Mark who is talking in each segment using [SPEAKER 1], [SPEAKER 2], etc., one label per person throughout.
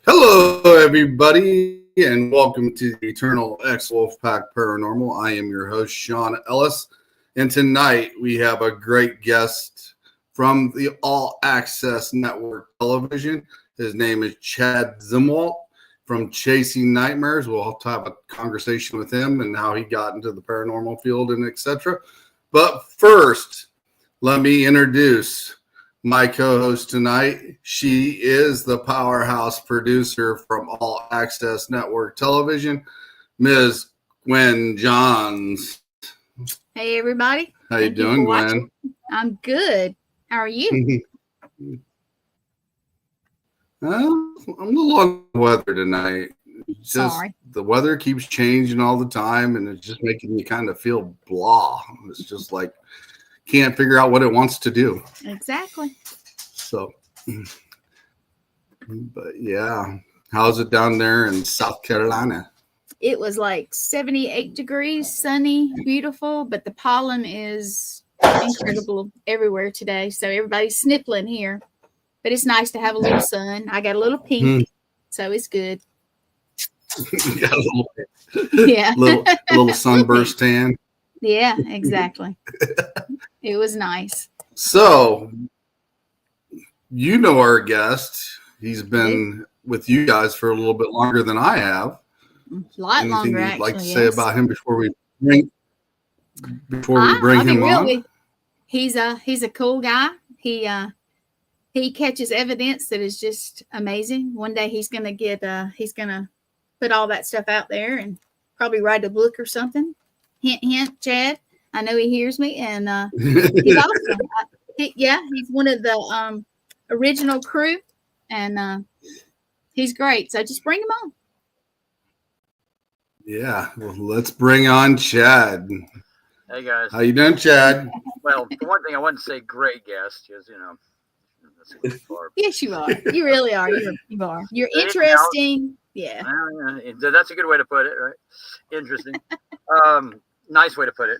[SPEAKER 1] Hello, everybody, and welcome to the Eternal X Wolfpack Paranormal. I am your host, Sean Ellis, and tonight we have a great guest from the All Access Network Television. His name is Chad Zumwalt from Chasing Nightmares. We'll have a conversation with him and how he got into the paranormal field and etc. But first, let me introduce my co-host tonight. She is the powerhouse producer from All Access Network Television, Ms. Gwen Johns.
[SPEAKER 2] Hey everybody.
[SPEAKER 1] How you doing, Gwen?
[SPEAKER 2] I'm good. How are you?
[SPEAKER 1] I'm a little under the weather tonight.
[SPEAKER 2] Sorry.
[SPEAKER 1] The weather keeps changing all the time, and it's just making me kind of feel blah. It's just like can't figure out what it wants to do.
[SPEAKER 2] Exactly.
[SPEAKER 1] So, but yeah, how's it down there in South Carolina?
[SPEAKER 2] It was like 78 degrees, sunny, beautiful, but the pollen is incredible everywhere today. So everybody's sniffling here. But it's nice to have a little sun. I got a little pink, so it's good.
[SPEAKER 1] Got a
[SPEAKER 2] Yeah.
[SPEAKER 1] little sunburst tan.
[SPEAKER 2] Yeah, exactly. It was nice.
[SPEAKER 1] So, you know our guest. He's been with you guys for a little bit longer than I have.
[SPEAKER 2] A lot longer,
[SPEAKER 1] you'd
[SPEAKER 2] actually.
[SPEAKER 1] like to say about him before we bring him on?
[SPEAKER 2] He's a cool guy. He catches evidence that is just amazing. One day he's gonna put all that stuff out there and probably write a book or something. Hint, hint, Chad. I know he hears me, and he's awesome. He's one of the original crew, and he's great. So just bring him on.
[SPEAKER 1] Yeah, well, let's bring on Chad.
[SPEAKER 3] Hey guys,
[SPEAKER 1] how you doing, Chad?
[SPEAKER 3] Well, for one thing, I wouldn't say great guest, because that's a good part.
[SPEAKER 2] Yes, you are. You really are. You are. You're interesting. Yeah.
[SPEAKER 3] That's a good way to put it, right? Interesting. Nice way to put it.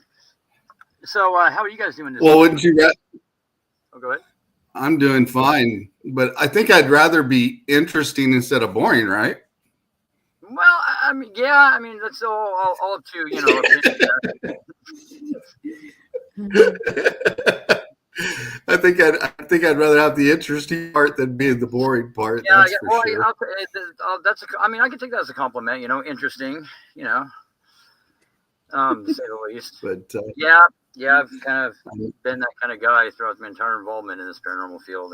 [SPEAKER 3] So, how are you guys doing this
[SPEAKER 1] Well, wouldn't you?
[SPEAKER 3] Oh, go ahead.
[SPEAKER 1] I'm doing fine, but I think I'd rather be interesting instead of boring, right?
[SPEAKER 3] Well, I mean, that's all up to
[SPEAKER 1] I think I'd rather have the interesting part than being the boring part.
[SPEAKER 3] Yeah,
[SPEAKER 1] that's for sure.
[SPEAKER 3] I can take that as a compliment. Interesting. To say the least.
[SPEAKER 1] But
[SPEAKER 3] I've kind of been that kind of guy throughout my entire involvement in this paranormal field.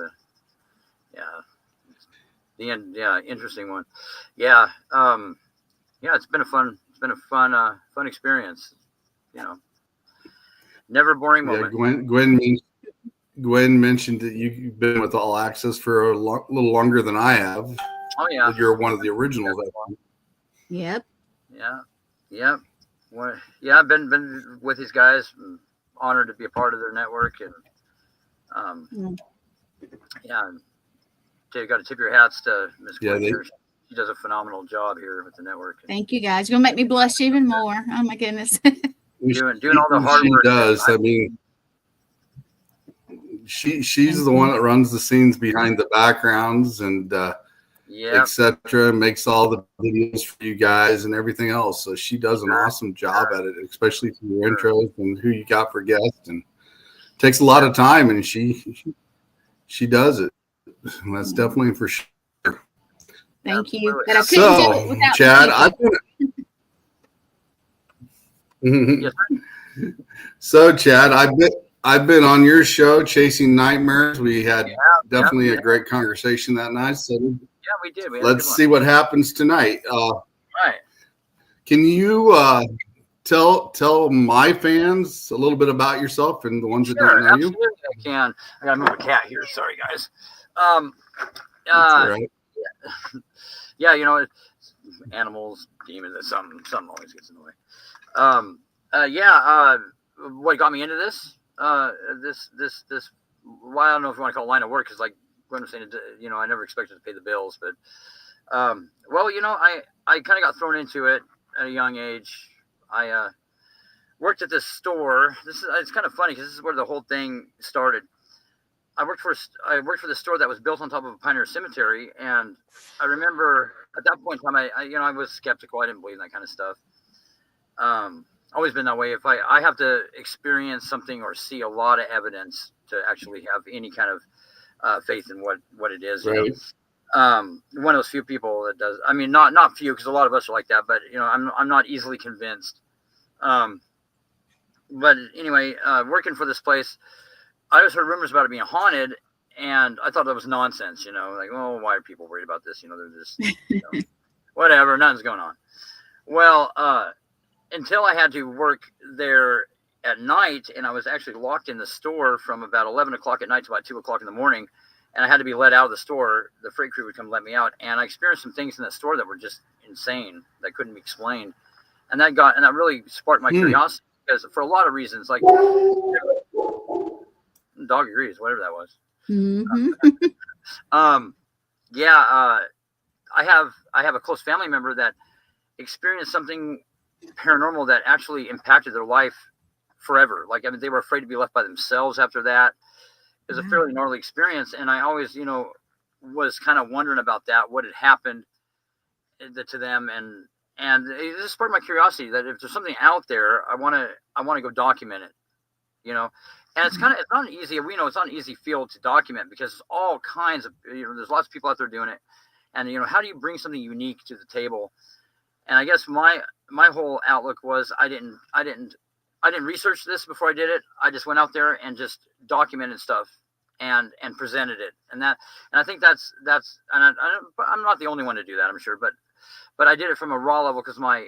[SPEAKER 3] Interesting one. It's been a fun experience. Never boring moment.
[SPEAKER 1] Gwen mentioned that you've been with All Access for a little longer than I have.
[SPEAKER 3] Oh yeah,
[SPEAKER 1] you're one of the originals.
[SPEAKER 2] Yep.
[SPEAKER 3] Yeah. Well, I've been with these guys. I'm honored to be a part of their network, and got to tip your hats to Miss Gwen. She does a phenomenal job here with the network.
[SPEAKER 2] Thank you, guys. You're gonna make me blush even more. Oh my goodness.
[SPEAKER 3] doing all the hard work.
[SPEAKER 1] She does. I mean, she's the one that runs the scenes behind the backgrounds and etc. Makes all the videos for you guys and everything else. So she does an awesome job at it, especially through your intros and who you got for guests. And it takes a lot of time, and she does it. And that's definitely for sure.
[SPEAKER 2] Thank you. But I couldn't do it without
[SPEAKER 1] Chad, Chad, I've been on your show, Chasing Nightmares. We had definitely a great conversation that night. So
[SPEAKER 3] we did.
[SPEAKER 1] Let's see what happens tonight.
[SPEAKER 3] Right.
[SPEAKER 1] Can you tell my fans a little bit about yourself and the ones that don't know you?
[SPEAKER 3] I can. I gotta move a cat here. Sorry, guys.
[SPEAKER 1] That's all right.
[SPEAKER 3] It's animals, demons. Something always gets in the way. What got me into this? This. Well, I don't know if you want to call it line of work, because like what I'm saying, I never expected to pay the bills, but I kind of got thrown into it at a young age. I worked at this store. It's kind of funny because this is where the whole thing started. I worked for the store that was built on top of a pioneer cemetery, and I remember at that point in time, I was skeptical. I didn't believe in that kind of stuff. Always been that way. If I have to experience something or see a lot of evidence to actually have any kind of faith in what it is.
[SPEAKER 1] Right.
[SPEAKER 3] One of those few people that does. I mean, not few, because a lot of us are like that. But I'm not easily convinced. But anyway, working for this place, I just heard rumors about it being haunted, and I thought that was nonsense. Like, oh, why are people worried about this? They're just whatever, nothing's going on. Well, until I had to work there at night, and I was actually locked in the store from about 11 o'clock at night to about 2 o'clock in the morning, and I had to be let out of the store. The freight crew would come let me out, and I experienced some things in that store that were just insane, that couldn't be explained, and that really sparked my curiosity, because for a lot of reasons, like dog agrees, whatever that was.
[SPEAKER 2] Mm-hmm.
[SPEAKER 3] I have a close family member that experienced something paranormal that actually impacted their life forever. Like, I mean, they were afraid to be left by themselves after that. It was a fairly gnarly experience, and I always, was kind of wondering about that, what had happened to them, and it just sparked my curiosity that if there's something out there, I want to go document it, And it's not an easy. We know it's not an easy field to document, because there's all kinds of, there's lots of people out there doing it, and how do you bring something unique to the table? And I guess my whole outlook was I didn't research this before I did it. I just went out there and just documented stuff and presented it. And I think that's and I'm not the only one to do that, I'm sure, but I did it from a raw level, because my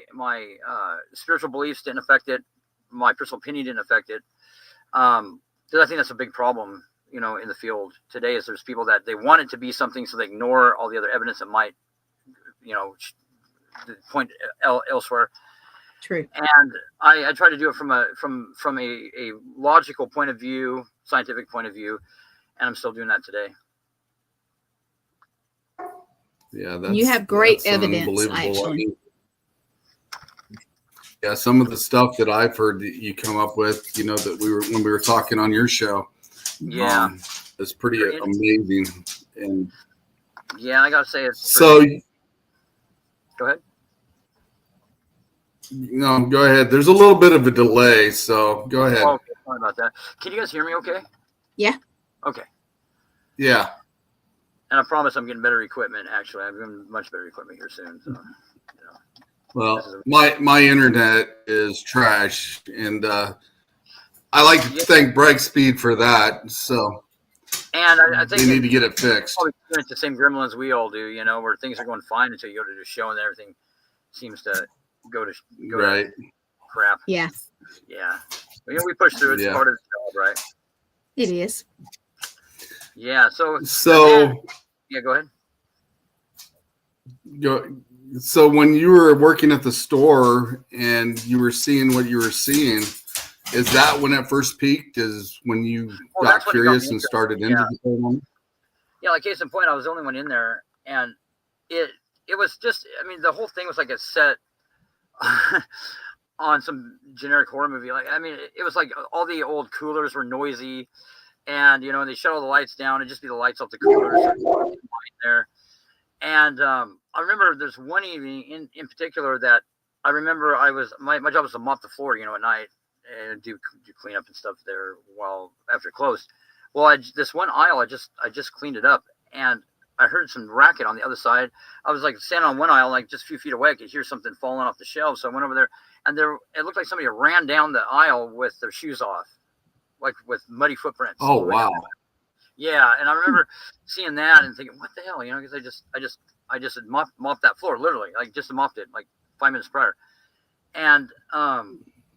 [SPEAKER 3] spiritual beliefs didn't affect it. My personal opinion didn't affect it. Because I think that's a big problem, in the field today, is there's people that they want it to be something, so they ignore all the other evidence that might, point elsewhere.
[SPEAKER 2] True.
[SPEAKER 3] And I try to do it from a logical point of view, scientific point of view, and I'm still doing that today.
[SPEAKER 1] Yeah,
[SPEAKER 2] you have great evidence, actually.
[SPEAKER 1] Yeah, some of the stuff that I've heard that you come up with, that when we were talking on your show, it's pretty amazing. And
[SPEAKER 3] yeah, I gotta say it's
[SPEAKER 1] so.
[SPEAKER 3] Go ahead.
[SPEAKER 1] No, go ahead. There's a little bit of a delay, so go ahead.
[SPEAKER 3] Oh, okay. Sorry about that. Can you guys hear me okay?
[SPEAKER 2] Yeah.
[SPEAKER 3] Okay.
[SPEAKER 1] Yeah.
[SPEAKER 3] And I promise I'm getting better equipment, actually. I'm getting much better equipment here soon. So,
[SPEAKER 1] Well, my internet is trash, and I like to thank Brightspeed for that. So,
[SPEAKER 3] and I think
[SPEAKER 1] they need to get it fixed.
[SPEAKER 3] Probably the same gremlins we all do, where things are going fine until you go to the show and everything seems to go to crap.
[SPEAKER 2] Yeah.
[SPEAKER 3] Yeah. But, we push through. It's part of the job, right?
[SPEAKER 2] It is.
[SPEAKER 3] Yeah. So yeah, go ahead.
[SPEAKER 1] So when you were working at the store and you were seeing what you were seeing, is that when it first peaked? Is when you got curious and started into the paranormal?
[SPEAKER 3] Yeah, like case in point, I was the only one in there, and it was just, I mean, the whole thing was like a set on some generic horror movie. Like, I mean, it was like all the old coolers were noisy, and they shut all the lights down and just be the lights off the coolers there. And I remember there's one evening in particular that I remember my job was to mop the floor, at night, and do clean up and stuff there after it closed. Well, this one aisle, I just cleaned it up, and I heard some racket on the other side. I was like standing on one aisle, like just a few feet away. I could hear something falling off the shelf. So I went over there, and it looked like somebody ran down the aisle with their shoes off, like with muddy footprints.
[SPEAKER 1] Oh, wow.
[SPEAKER 3] Yeah. And I remember seeing that and thinking, what the hell, because I just had mopped that floor, literally, like just mopped it like 5 minutes prior. And,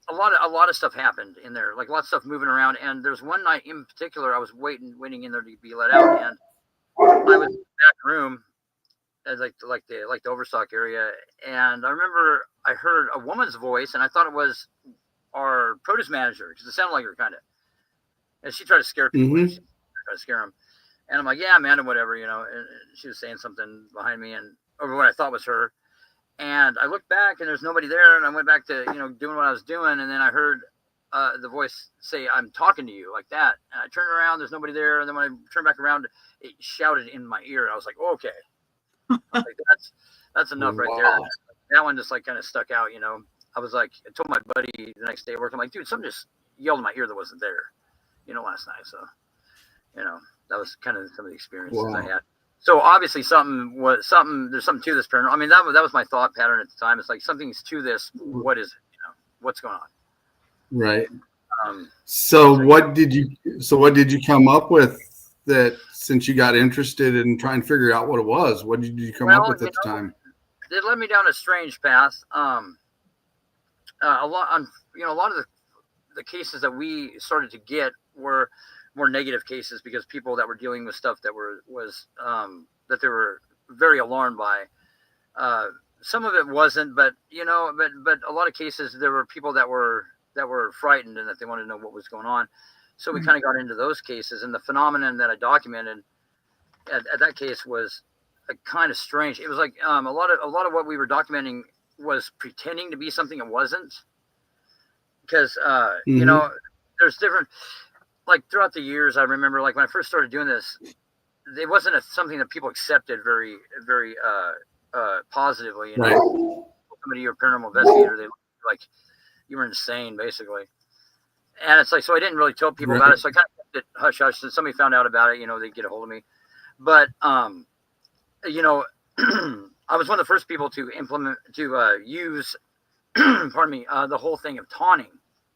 [SPEAKER 3] a lot of stuff happened in there, like lots of stuff moving around. And there's one night in particular, I was waiting in there to be let out, and I was in the back room, as like the overstock area, and I remember I heard a woman's voice, and I thought it was our produce manager, because it sounded like her kind of, and she tried to scare people.
[SPEAKER 1] Mm-hmm.
[SPEAKER 3] She tried to scare them, and I'm like, yeah, Amanda, whatever, and she was saying something behind me, and over what I thought was her. And I looked back, and there's nobody there, and I went back to doing what I was doing, and then I heard the voice say, "I'm talking to you," like that. And I turned around, there's nobody there. And then when I turned back around, it shouted in my ear. I was like, oh, okay, like, that's enough right there. That one just like kind of stuck out, you know. I was like, I told my buddy the next day at work, I'm like, dude, something just yelled in my ear that wasn't there, you know, last night. So, you know, that was kind of some of the experiences I had. So obviously there's something to this paranormal. I mean, that was my thought pattern at the time. It's like, something's to this. What is it? You know, what's going on?
[SPEAKER 1] Right. So what did you come up with that, since you got interested in trying to figure out what it was? What did you come up with at the time?
[SPEAKER 3] It led me down a strange path. A lot of the cases that we started to get were more negative cases, because people that were dealing with stuff that that they were very alarmed by. Some of it wasn't, but you know, but a lot of cases there were people that were frightened and that they wanted to know what was going on. So we kind of got into those cases, and the phenomenon that I documented at that case was kind of strange. It was like a lot of what we were documenting was pretending to be something it wasn't, because you know, there's different, like throughout the years. I remember, like when I first started doing this, it wasn't something that people accepted very positively. You know, somebody, you're a paranormal investigator, they like you were insane, basically. And it's like, so I didn't really tell people about it. So I kind of kept it hush hush. And somebody found out about it, you know, they'd get a hold of me. But, you know, I was one of the first people to use, pardon me, the whole thing of taunting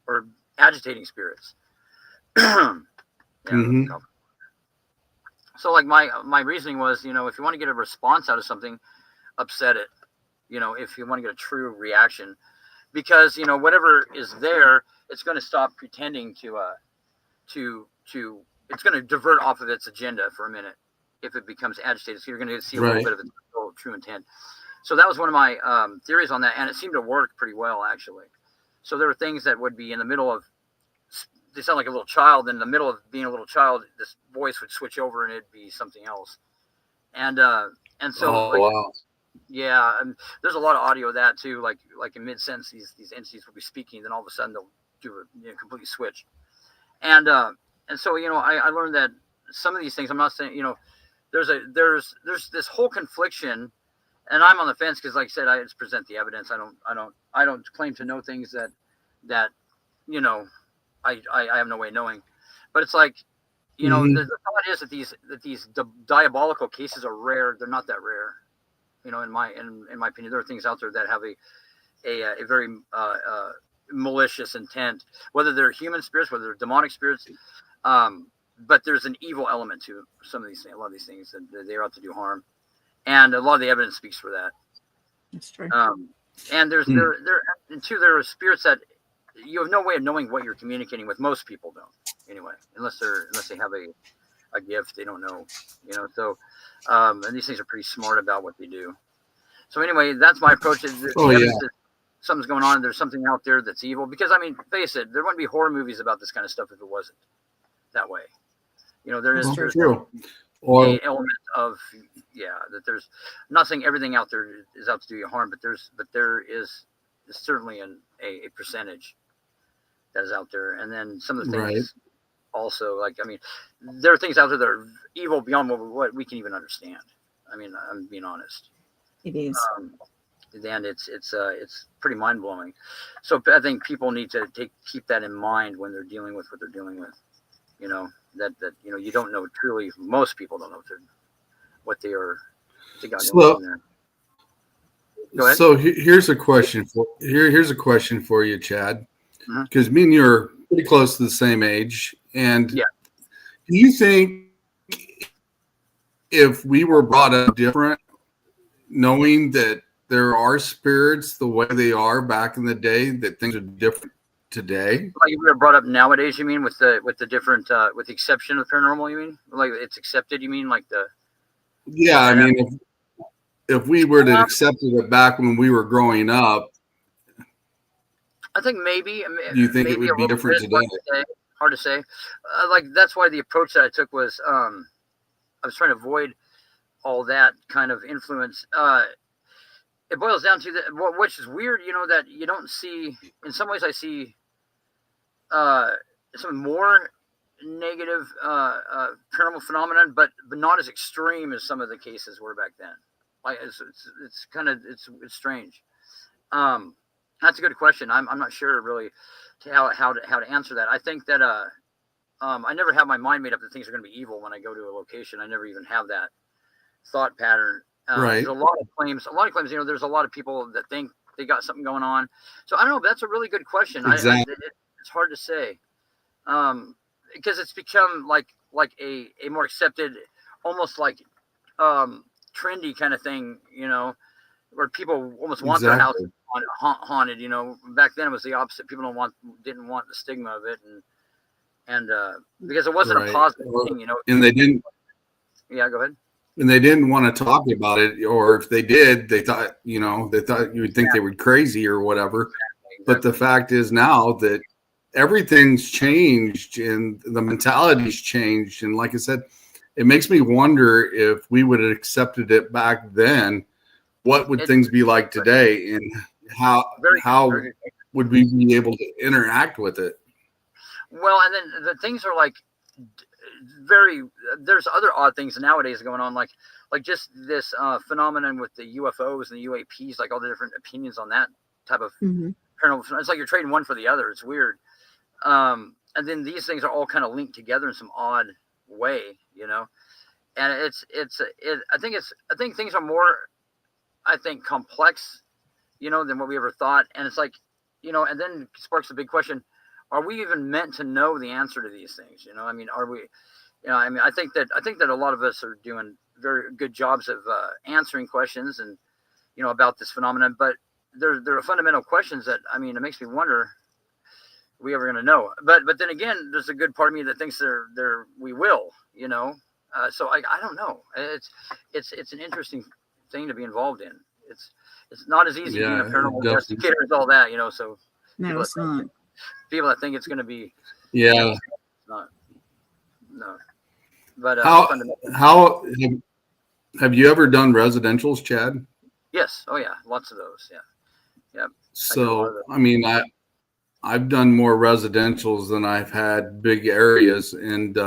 [SPEAKER 3] or agitating spirits. So like my reasoning was, you know, if you want to get a response out of something, upset it, you know, if you want to get a true reaction. Because, you know, whatever is there, it's going to stop pretending to it's going to divert off of its agenda for a minute if it becomes agitated. So you're going to see a little bit of its true intent. So that was one of my theories on that, and it seemed to work pretty well, actually. So there were things that would be in the middle of, they sound like a little child. In the middle of being a little child, this voice would switch over and it'd be something else. And so, yeah, and there's a lot of audio of that too. Like in mid sentence, these entities will be speaking, then all of a sudden they'll do a completely switch. And so, you know, I learned that some of these things, I'm not saying, you know, there's this whole confliction, and I'm on the fence because, like I said, I just present the evidence. I don't claim to know things that you know, I have no way of knowing. But it's like, you know, the thought is that these diabolical cases are rare. They're not that rare. You know, in my opinion, there are things out there that have a very malicious intent, whether they're human spirits, whether they're demonic spirits. But there's an evil element to some of these things. A lot of these things that they're out to do harm, and a lot of the evidence speaks for that.
[SPEAKER 2] That's true.
[SPEAKER 3] And there are spirits that you have no way of knowing what you're communicating with. Most people don't, anyway, unless they have a gift. They don't know, you know. So, and these things are pretty smart about what they do. So anyway, that's my approach. Something's going on. There's something out there that's evil. Because I mean, face it, there wouldn't be horror movies about this kind of stuff if it wasn't that way. You know, there's
[SPEAKER 1] true.
[SPEAKER 3] Or element of that there's nothing. Everything out there is out to do you harm, but there is certainly a percentage that is out there. And then some of the things also, like, I mean, there are things out there that are evil beyond what we can even understand. I mean, I'm being honest.
[SPEAKER 2] It is.
[SPEAKER 3] And it's pretty mind blowing. So I think people need to keep that in mind when they're dealing with what they're dealing with. You know, that you know, you don't know truly. Most people don't know what they are. They got going on there. Go ahead.
[SPEAKER 1] So here's a question for you, Chad, because me and you are pretty close to the same age, and do you think if we were brought up different, knowing that there are spirits the way they are back in the day, that things are different today?
[SPEAKER 3] Like we were brought up nowadays, you mean, with the different with the exception of paranormal, you mean? Like it's accepted, you mean, like the
[SPEAKER 1] I mean, if we were to accept it back when we were growing up,
[SPEAKER 3] I think maybe.
[SPEAKER 1] Do you think it would be different today?
[SPEAKER 3] Hard to say. Like that's why the approach that I took was I was trying to avoid all that kind of influence. It boils down to which is weird, you know, that you don't see. In some ways, I see some more negative paranormal phenomenon, but not as extreme as some of the cases were back then. Like it's kind of it's strange. That's a good question. I'm not sure really how to answer that. I think that I never have my mind made up that things are going to be evil when I go to a location. I never even have that thought pattern.
[SPEAKER 1] Right.
[SPEAKER 3] There's a lot of claims. You know, there's a lot of people that think they got something going on. So I don't know. But that's a really good question.
[SPEAKER 1] Exactly.
[SPEAKER 3] It's hard to say, because it's become like a more accepted, almost like trendy kind of thing. You know, where people almost want their house haunted. You know, back then it was the opposite. People didn't want the stigma of it, and because it wasn't a positive thing. You know,
[SPEAKER 1] and they didn't.
[SPEAKER 3] Yeah, go ahead.
[SPEAKER 1] And they didn't want to talk about it, or if they did, they thought you would think they were crazy or whatever. Exactly. But the fact is now that everything's changed and the mentality's changed. And like I said, it makes me wonder if we would have accepted it back then, what would things be like today, and how would we be able to interact with it?
[SPEAKER 3] Well, and then the things are like there's other odd things nowadays going on, like just this phenomenon with the UFOs and the UAPs, like all the different opinions on that type of paranormal. It's like you're trading one for the other. It's weird. And then these things are all kind of linked together in some odd way, you know. And I think things are more, complex, you know, than what we ever thought. And it's like, you know, and then sparks a big question: are we even meant to know the answer to these things? You know, I mean, are we? You know, I mean, I think that a lot of us are doing very good jobs of answering questions and, you know, about this phenomenon. But there are fundamental questions that, I mean, it makes me wonder, are we ever going to know? But then again, there's a good part of me that thinks we will, you know. So I don't know. It's an interesting thing to be involved in. It's not as easy being a paranormal investigator as all that, you know. So
[SPEAKER 2] no, it's not.
[SPEAKER 3] People that think it's going to be,
[SPEAKER 1] it's
[SPEAKER 3] not. No. But
[SPEAKER 1] how have you ever done residentials, Chad?
[SPEAKER 3] Yes. Oh yeah, lots of those. Yeah. Yeah.
[SPEAKER 1] So I mean, I've done more residentials than I've had big areas. And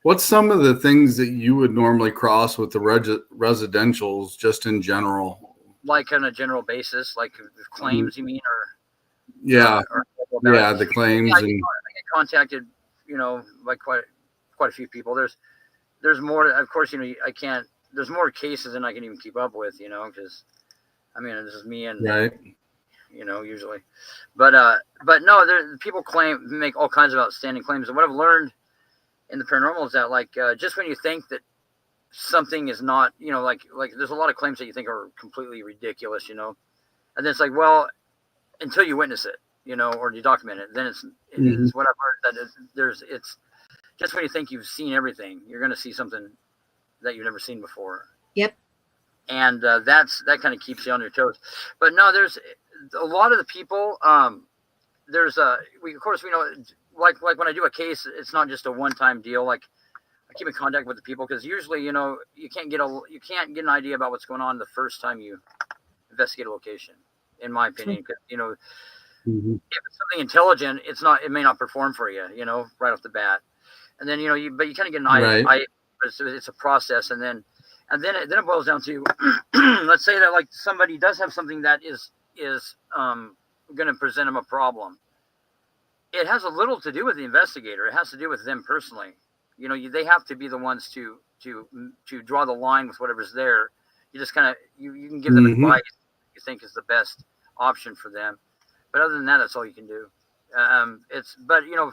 [SPEAKER 1] what's some of the things that you would normally cross with the residentials, just in general?
[SPEAKER 3] Like on a general basis, like claims, you mean, or
[SPEAKER 1] the claims.
[SPEAKER 3] I get contacted, you know, by quite a few people. There's more, of course, you know, there's more cases than I can even keep up with, you know, because I mean, this is me and you know, usually, but no, people make all kinds of outstanding claims. And what I've learned in the paranormal is that, like, just when you think that something is not, you know, like there's a lot of claims that you think are completely ridiculous, you know, and then it's like, well, until you witness it, you know, or you document it, then it's what I've heard, that it's just when you think you've seen everything, you're going to see something that you've never seen before.
[SPEAKER 2] Yep.
[SPEAKER 3] And that kind of keeps you on your toes. But no, there's a lot of the people. Of course we know, like when I do a case, it's not just a one-time deal. Like, I keep in contact with the people, because usually, you know, you can't get an idea about what's going on the first time you investigate a location, in my opinion. Because, you know, if it's something intelligent, it may not perform for you, you know, right off the bat. And then, you know, but you kind of get an idea. It's a process, and then it boils down to, let's say that, like, somebody does have something that is going to present them a problem. It has a little to do with the investigator. It has to do with them personally. You know, they have to be the ones to draw the line with whatever's there. You just kind of you can give them advice you think is the best option for them, but other than that, that's all you can do. But you know,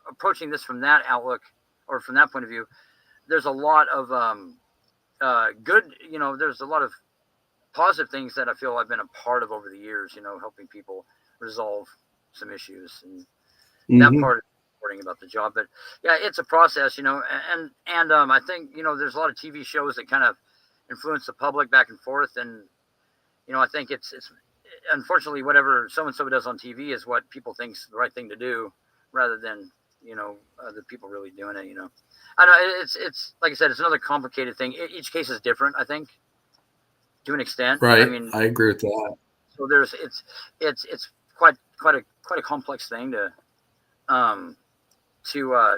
[SPEAKER 3] approaching this from that outlook, or from that point of view, there's a lot of good, you know, there's a lot of positive things that I feel I've been a part of over the years, you know, helping people resolve some issues, and that part is important about the job. But yeah, it's a process, you know, and I think, you know, there's a lot of TV shows that kind of influence the public back and forth, and, you know, I think it's unfortunately whatever so-and-so does on TV is what people think's the right thing to do, rather than, you know, the people really doing it, you know. I know it's like I said, it's another complicated thing. Each case is different, I think, to an extent.
[SPEAKER 1] Right.
[SPEAKER 3] I mean,
[SPEAKER 1] I agree with that.
[SPEAKER 3] So it's quite a complex thing to to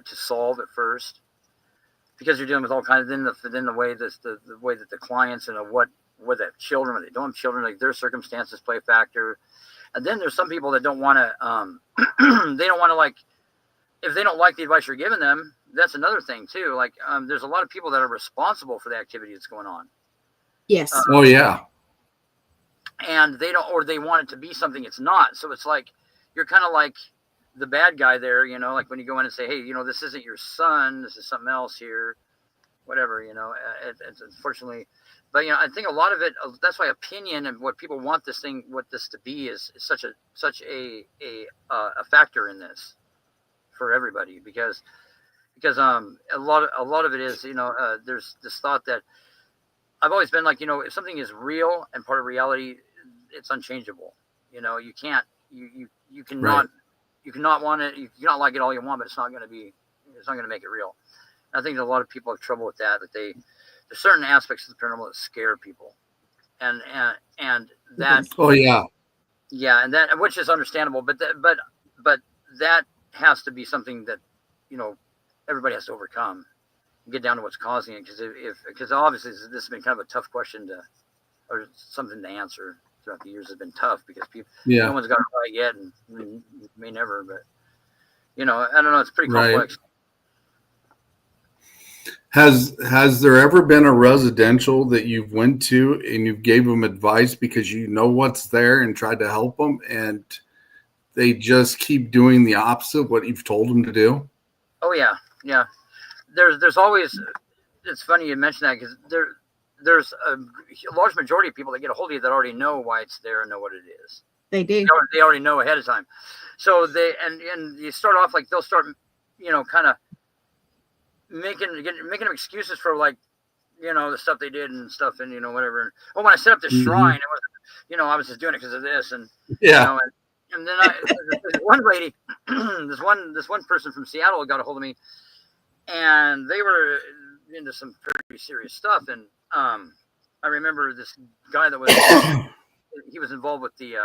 [SPEAKER 3] solve at first, because you're dealing with all kinds of the way the way that the clients and what they have children, or they don't have children, like their circumstances play a factor. And then there's some people that don't want to they don't want to, like, if they don't like the advice you're giving them, that's another thing too. Like there's a lot of people that are responsible for the activity that's going on.
[SPEAKER 2] Yes.
[SPEAKER 1] Oh yeah.
[SPEAKER 3] And they don't, or they want it to be something it's not. So it's like you're kind of like the bad guy there, you know, like when you go in and say, hey, you know, this isn't your son, this is something else here, whatever, you know. It's unfortunately, but you know, I think a lot of it, that's why opinion and what people want this to be is such a factor in this for everybody, because a lot of it is, you know, there's this thought that I've always been like, you know, if something is real and part of reality, it's unchangeable. You know, you can't, you cannot,
[SPEAKER 1] Right.
[SPEAKER 3] you cannot want it. You cannot like it all you want, but it's not going to make it real. And I think a lot of people have trouble with that there's certain aspects of the paranormal that scare people. And that,
[SPEAKER 1] Oh yeah.
[SPEAKER 3] yeah. And that, which is understandable, but that has to be something that, you know, everybody has to overcome. Get down to what's causing it, because obviously this has been kind of a tough question or something to answer throughout the years. Has been tough because no one's got it right yet, and may never. But you know, I don't know. It's pretty complex.
[SPEAKER 1] Right. Has there ever been a residential that you've went to and you gave them advice because you know what's there and tried to help them, and they just keep doing the opposite of what you've told them to do?
[SPEAKER 3] Oh yeah, yeah. There's always, it's funny you mention that, because there's a large majority of people that get a hold of you that already know why it's there and know what it is.
[SPEAKER 2] They do.
[SPEAKER 3] They already know ahead of time. So and you start off like they'll start, you know, kind of making them excuses for, like, you know, the stuff they did and stuff, and you know, whatever. Oh, when I set up this shrine, it was, you know, I was just doing it because of this, and
[SPEAKER 1] yeah.
[SPEAKER 3] You know, and then this one lady, this one person from Seattle got a hold of me. And they were into some very serious stuff. And I remember this guy that was he was involved with the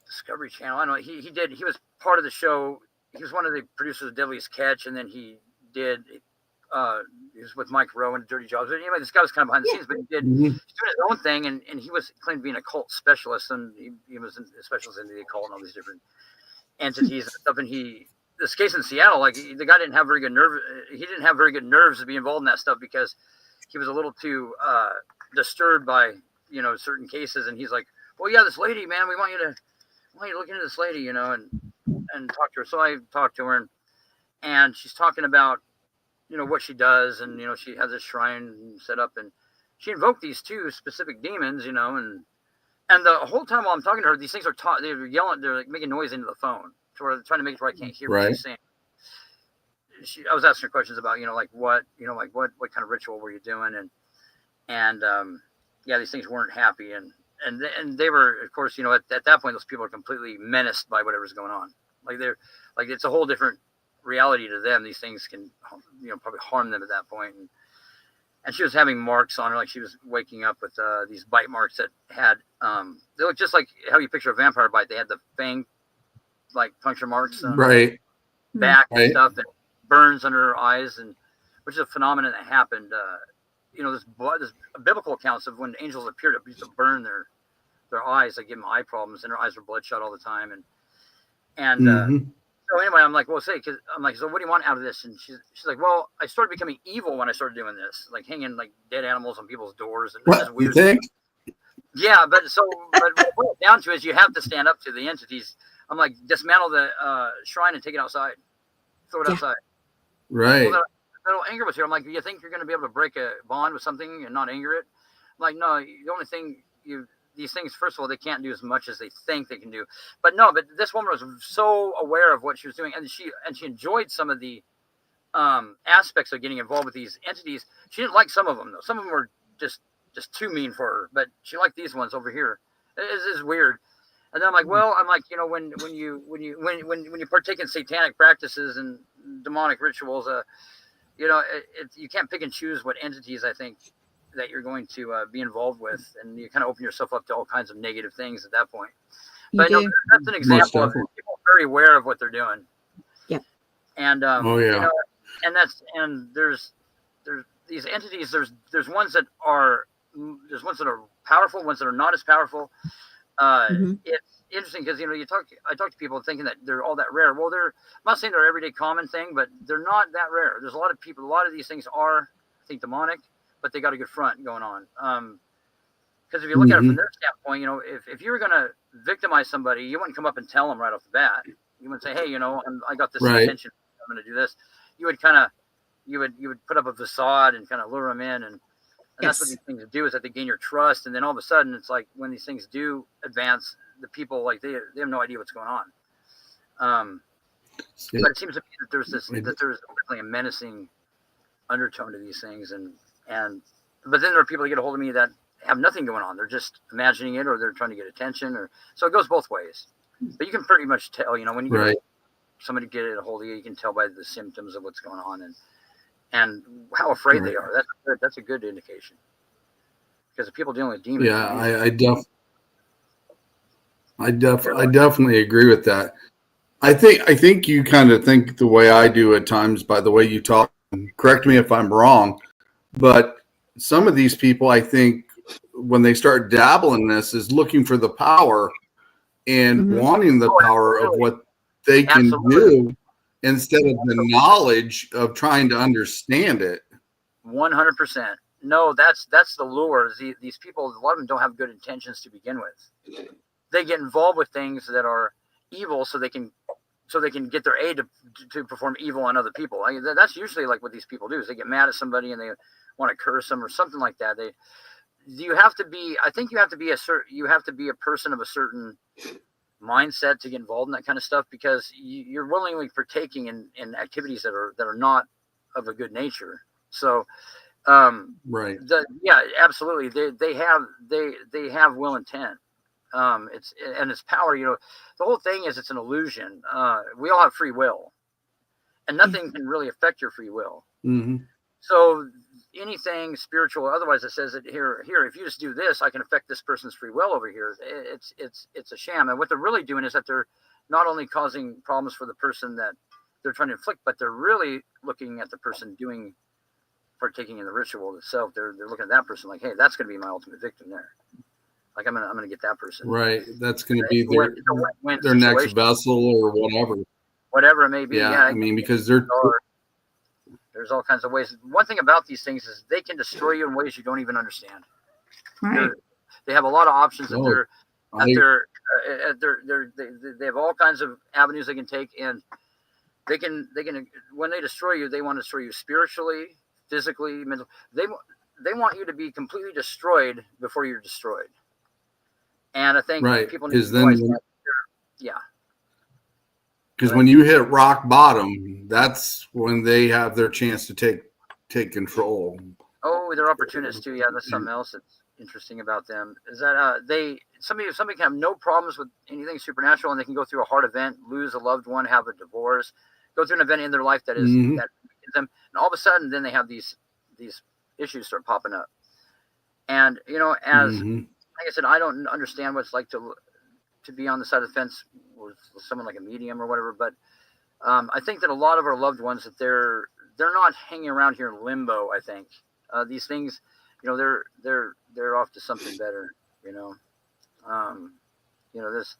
[SPEAKER 3] Discovery Channel. I don't know. He was part of the show. He was one of the producers of Deadliest Catch, and then he was with Mike Rowe and Dirty Jobs. But anyway, this guy was kind of behind the scenes, but he's doing his own thing, and he was claimed to be an occult specialist, and he was a specialist in the occult and all these different entities and stuff. And this case in Seattle, like, the guy didn't have very good nerve. He didn't have very good nerves to be involved in that stuff, because he was a little too disturbed by, you know, certain cases. And he's like, well, yeah, this lady, man, we want you to look into this lady, you know, and talk to her. So I talked to her, and she's talking about, you know, what she does. And, you know, she has a shrine set up, and she invoked these two specific demons, you know, and the whole time while I'm talking to her, these things they're yelling, they're like making noise into the phone. They're trying to make it where I can't hear what she's saying. I was asking her questions about, you know, like what kind of ritual were you doing, and yeah, these things weren't happy, and they were, of course, you know, at that point, those people are completely menaced by whatever's going on. Like it's a whole different reality to them. These things can, you know, probably harm them at that point. And she was having marks on her, like she was waking up with these bite marks that had they look just like how you picture a vampire bite. They had the fang, like, puncture marks on
[SPEAKER 1] right
[SPEAKER 3] back and stuff, and burns under her eyes, and which is a phenomenon that happened. You know, there's biblical accounts of when angels appeared, it used to burn their eyes, like give them eye problems, and their eyes were bloodshot all the time. And so anyway, I'm like, well, so what do you want out of this? And she's like, well, I started becoming evil when I started doing this, like hanging like dead animals on people's doors, and
[SPEAKER 1] what
[SPEAKER 3] weird
[SPEAKER 1] you think?
[SPEAKER 3] Yeah, but what it boils down to is you have to stand up to the entities. I'm like, dismantle the shrine and take it outside. Throw it outside.
[SPEAKER 1] Right.
[SPEAKER 3] Well, that'll anger with you. I'm like, you think you're going to be able to break a bond with something and not anger it? I'm like, no, the only thing these things, first of all, they can't do as much as they think they can do. But this woman was so aware of what she was doing, and she enjoyed some of the aspects of getting involved with these entities. She didn't like some of them, though. Some of them were just too mean for her, but she liked these ones over here. It is weird. And then I'm like, you know, when you partake in satanic practices and demonic rituals, you know, you can't pick and choose what entities I think that you're going to be involved with, and you kind of open yourself up to all kinds of negative things at that point. But no, that's an example of people very aware of what they're doing.
[SPEAKER 2] Yep.
[SPEAKER 3] And
[SPEAKER 1] Oh, yeah.
[SPEAKER 3] you know, and there's these entities. There's ones that are powerful, ones that are not as powerful. It's interesting because I talk to people thinking that they're all that rare. Well, I'm not saying they're everyday common thing, but they're not that rare. There's a lot of people. A lot of these things are, I think, demonic, but they got a good front going on. Because if you look at it from their standpoint, if you were going to victimize somebody, you wouldn't come up and tell them right off the bat. You wouldn't say, "Hey, I got this intention. I'm going to do this." You would you would put up a facade and kind of lure them in, and that's what these things do, is that they gain your trust, and then all of a sudden, it's like when these things do advance, the people, like, they have no idea what's going on. But it seems to me that there's definitely a menacing undertone to these things, but then there are people that get a hold of me that have nothing going on. They're just imagining it, or they're trying to get attention, or so it goes both ways. But you can pretty much tell, when you get somebody get a hold of you, you can tell by the symptoms of what's going on and how afraid they are. That's a good indication. Because if people dealing with demons,
[SPEAKER 1] I definitely agree with that. I think you kind of think the way I do at times by the way you talk. Correct me if I'm wrong, but some of these people, I think, when they start dabbling in this, is looking for the power and wanting the power of what they can do instead of the knowledge of trying to understand it.
[SPEAKER 3] 100%. No, that's the lure. These people, a lot of them don't have good intentions to begin with. They get involved with things that are evil so they can get their aid to perform evil on other people. That's usually like what these people do, is they get mad at somebody and they want to curse them or something like that. You have to be a person of a certain mindset to get involved in that kind of stuff, because you're willingly partaking in activities that are not of a good nature. So absolutely, they have will intent. It's power. The whole thing is, it's an illusion. We all have free will, and nothing can really affect your free will. So anything spiritual or otherwise that says that here, if you just do this, I can affect this person's free will over here, it's a sham. And what they're really doing is that they're not only causing problems for the person that they're trying to inflict, but they're really looking at the person partaking in the ritual itself. They're looking at that person like, hey, that's going to be my ultimate victim there. Like, I'm gonna get that person.
[SPEAKER 1] Right. That's going to be their next vessel or
[SPEAKER 3] whatever it may be.
[SPEAKER 1] Yeah. I mean, because
[SPEAKER 3] there's all kinds of ways. One thing about these things is they can destroy you in ways you don't even understand.
[SPEAKER 2] Right.
[SPEAKER 3] They have a lot of options they have all kinds of avenues they can take, and they can when they destroy you, they want to destroy you spiritually, physically, mentally. They want you to be completely destroyed before you're destroyed. And I think people need to realize that. Yeah.
[SPEAKER 1] Because when you hit rock bottom, that's when they have their chance to take control.
[SPEAKER 3] Oh, they're opportunists too. Yeah, that's something else that's interesting about them, is that somebody can have no problems with anything supernatural, and they can go through a hard event, lose a loved one, have a divorce, go through an event in their life that is that them, and all of a sudden, then they have these issues start popping up. And like I said, I don't understand what it's like to be on the side of the fence with someone like a medium or whatever, but I think that a lot of our loved ones, that they're not hanging around here in limbo. I think these things, they're off to something better. This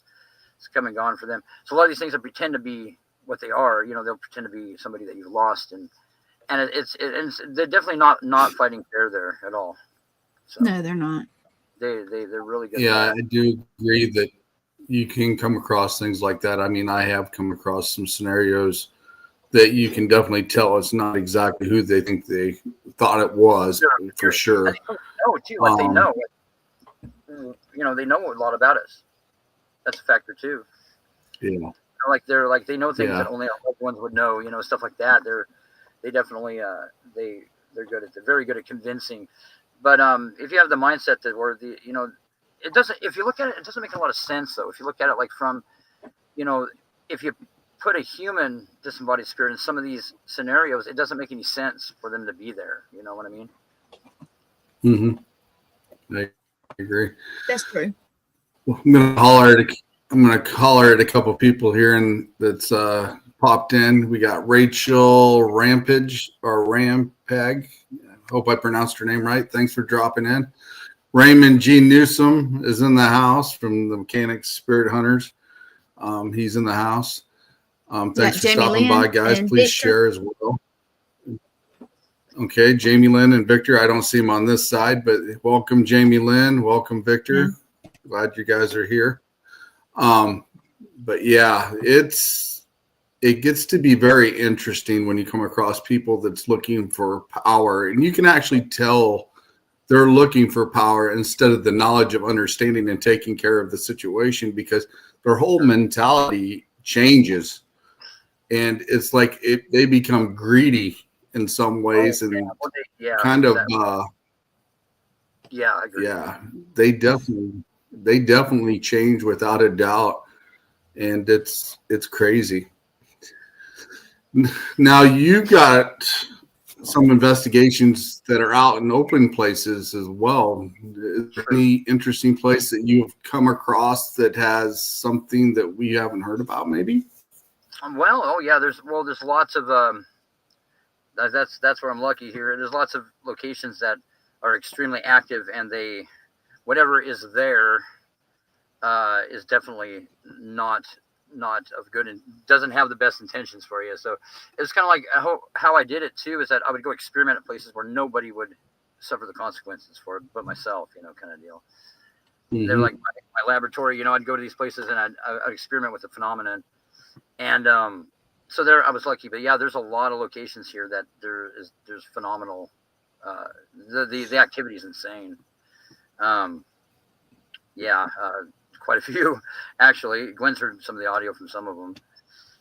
[SPEAKER 3] is come and gone for them. So a lot of these things that pretend to be what they are, they'll pretend to be somebody that you've lost, and they're definitely not fighting fair there at all. So
[SPEAKER 2] no, they're not.
[SPEAKER 3] They're really good.
[SPEAKER 1] Yeah, I do agree that you can come across things like that. I mean, I have come across some scenarios that you can definitely tell it's not exactly who they think they thought it was, for sure.
[SPEAKER 3] They know. They know a lot about us. That's a factor too.
[SPEAKER 1] Yeah.
[SPEAKER 3] They know things that only our loved ones would know. Stuff like that. They definitely they're good at. They're very good at convincing. But if you have the mindset that it doesn't. If you look at it, it doesn't make a lot of sense though. If you look at it like from, if you put a human disembodied spirit in some of these scenarios, it doesn't make any sense for them to be there. You know what I mean?
[SPEAKER 1] Mm-hmm. I agree.
[SPEAKER 2] That's true.
[SPEAKER 1] I'm gonna holler I'm going to holler at a couple people here and that's popped in. We got Rachel Rampage or Rampag. Hope I pronounced her name right. Thanks for dropping in. Raymond G. Newsom is in the house from the Mechanics Spirit Hunters. He's in the house. Thanks for
[SPEAKER 2] Jamie
[SPEAKER 1] stopping
[SPEAKER 2] Lynn
[SPEAKER 1] by, guys.
[SPEAKER 2] and
[SPEAKER 1] Please
[SPEAKER 2] Victor.
[SPEAKER 1] share as well. Okay, Jamie Lynn and Victor. I don't see them on this side, but welcome, Jamie Lynn. Welcome, Victor.
[SPEAKER 2] Yeah.
[SPEAKER 1] Glad you guys are here. But yeah, it gets to be very interesting when you come across people that's looking for power, and you can actually tell they're looking for power instead of the knowledge of understanding and taking care of the situation, because their whole mentality changes, and it's like they become greedy in some ways, and kind of
[SPEAKER 3] I agree.
[SPEAKER 1] Yeah, they definitely change without a doubt, and it's crazy. Now you got some investigations that are out in open places as well. Is there any interesting place that you've come across that has something that we haven't heard about, maybe?
[SPEAKER 3] There's lots of that's where I'm lucky here. There's lots of locations that are extremely active, and whatever is there is definitely not of good and doesn't have the best intentions for you. So it's kind of like how I did it too, is that I would go experiment at places where nobody would suffer the consequences for it but myself, kind of deal. Mm-hmm. They're like my laboratory, I'd go to these places and I'd experiment with the phenomenon. And so there I was lucky. But yeah, there's a lot of locations here that there's phenomenal. The activity is insane. Quite a few, actually. Gwen's heard some of the audio from some of them.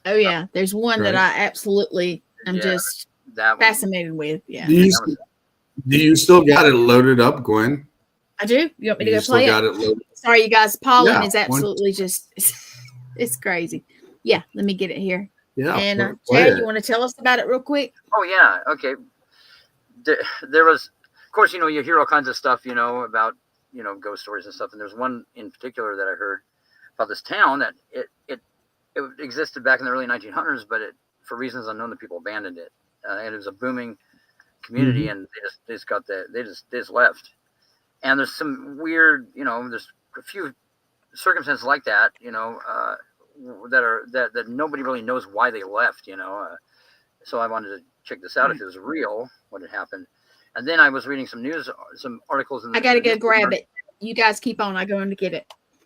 [SPEAKER 2] Oh yeah, there's one that I absolutely am just fascinated with. Yeah.
[SPEAKER 1] Do you still got it loaded up, Gwen?
[SPEAKER 2] I do. You want me to go play it? Sorry, you guys. Pollen is absolutely just it's crazy. Yeah, let me get it here.
[SPEAKER 1] Yeah.
[SPEAKER 2] And Chad, you want to tell us about it real quick?
[SPEAKER 3] Oh yeah. Okay. There was, of course, you hear all kinds of stuff, about ghost stories and stuff. And there's one in particular that I heard about this town that it existed back in the early 1900s, but for reasons unknown, the people abandoned it. And it was a booming community, mm-hmm. and they just left. And there's some weird, there's a few circumstances like that, that nobody really knows why they left, So I wanted to check this out if it was real, what had happened. And then I was reading some articles. I
[SPEAKER 2] got to go grab it. You guys keep on. I'm going to get it.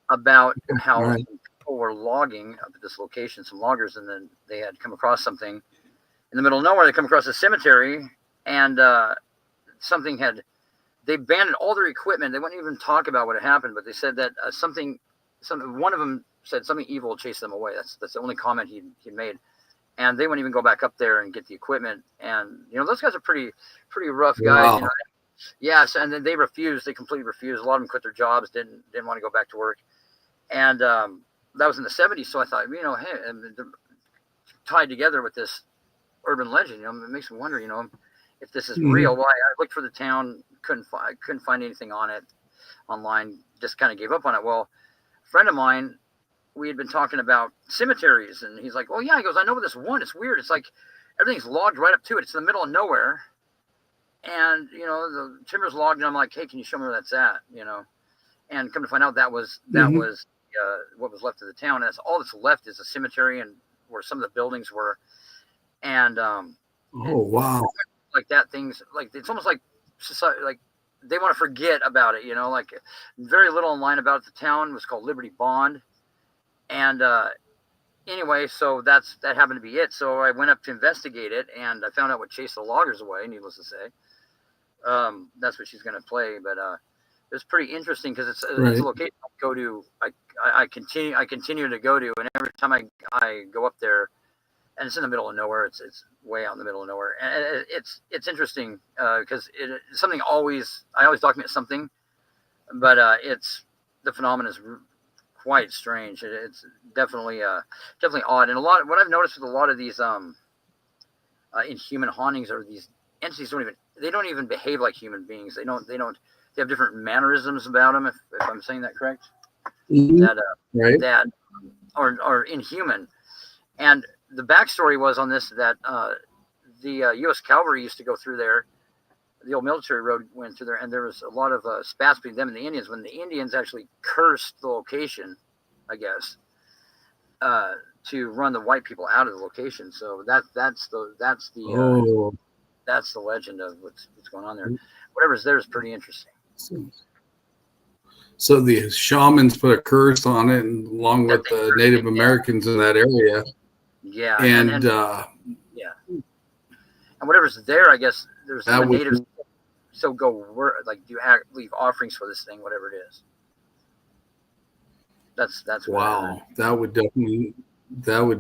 [SPEAKER 3] About how people were logging up at this location, some loggers, and then they had come across something in the middle of nowhere. They come across a cemetery, and they abandoned all their equipment. They wouldn't even talk about what had happened, but they said that one of them said something evil chased them away. That's the only comment he made. And they wouldn't even go back up there and get the equipment. And, those guys are pretty rough guys. Wow. Yes. And then they refused. They completely refused. A lot of them quit their jobs, didn't want to go back to work. And that was in the 70s. So I thought, hey, and they're tied together with this urban legend. It makes me wonder, if this is real. Well, I looked for the town, couldn't find anything on it online, just kind of gave up on it. Well, a friend of mine, we had been talking about cemeteries, and he's like, oh yeah, he goes, I know this one, it's weird. It's like everything's logged right up to it. It's in the middle of nowhere. And, the timber's logged, and I'm like, hey, can you show me where that's at? And come to find out that was what was left of the town. And all that's left is a cemetery and where some of the buildings were. And,
[SPEAKER 1] wow.
[SPEAKER 3] Like that, things like, it's almost like society, like they want to forget about it, like very little online about it. The town was called Liberty Bond. And anyway, so that happened to be it. So I went up to investigate it, and I found out what chased the loggers away, needless to say. That's what she's going to play. But it was pretty interesting because it's a location I go to. I continue to go to, and every time I go up there, and it's in the middle of nowhere. It's way out in the middle of nowhere, and it's interesting because it's something I always document something, but the phenomenon is quite strange. It's definitely odd. And what I've noticed with a lot of these inhuman hauntings are these entities don't even behave like human beings. They have different mannerisms about them. If I'm saying that correct, that or inhuman. And the backstory was on this that the U.S. Cavalry used to go through there. The old military road went through there, and there was a lot of spats between them and the Indians. When the Indians actually cursed the location, I guess, to run the white people out of the location. So that's the legend of what's going on there. Whatever's there is pretty interesting.
[SPEAKER 1] So the shamans put a curse on it, and along with the Native Americans in that area.
[SPEAKER 3] Yeah,
[SPEAKER 1] and
[SPEAKER 3] yeah, and whatever's there, I guess there's the natives. So leave offerings for this thing, whatever it is. That's
[SPEAKER 1] wow. That would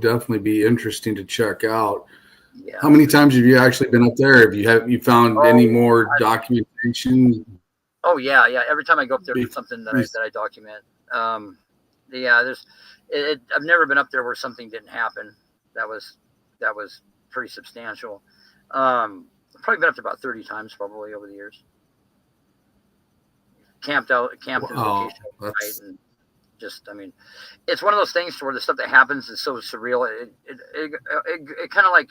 [SPEAKER 1] definitely be interesting to check out.
[SPEAKER 3] Yeah.
[SPEAKER 1] How many times have you actually been up there? Have you found any more documentation?
[SPEAKER 3] Oh yeah. Every time I go up there, there's something that I document. I've never been up there where something didn't happen. That was pretty substantial. I've probably been up there about 30 times probably over the years. Camped in the location, right? And just, I mean, it's one of those things where the stuff that happens is so surreal. It kind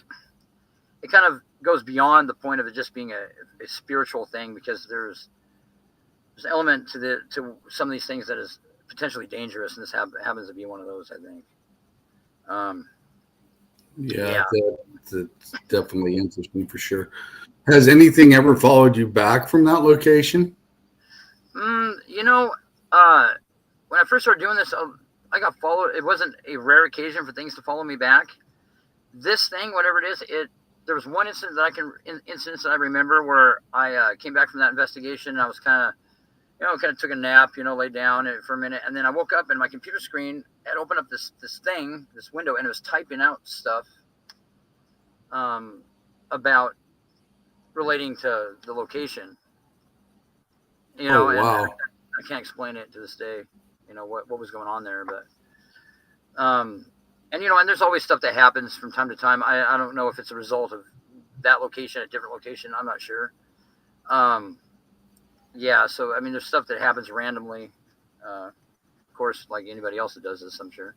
[SPEAKER 3] of goes beyond the point of it just being a spiritual thing, because there's an element to some of these things that is potentially dangerous, and this happens to be one of those, I think.
[SPEAKER 1] That's definitely interesting for sure. Has anything ever followed you back from that location?
[SPEAKER 3] When I first started doing this, I got followed. It wasn't a rare occasion for things to follow me back. This thing, whatever it is, there was one incident that I remember where I came back from that investigation, and I was kind of took a nap, laid down for a minute, and then I woke up and my computer screen had opened up this window, and it was typing out stuff about relating to the location.
[SPEAKER 1] Wow.
[SPEAKER 3] I can't explain it to this day, what was going on there, but and there's always stuff that happens from time to time. I don't know if it's a result of that location, a different location. I'm not sure. So I mean, there's stuff that happens randomly, of course, like anybody else that does this, I'm sure.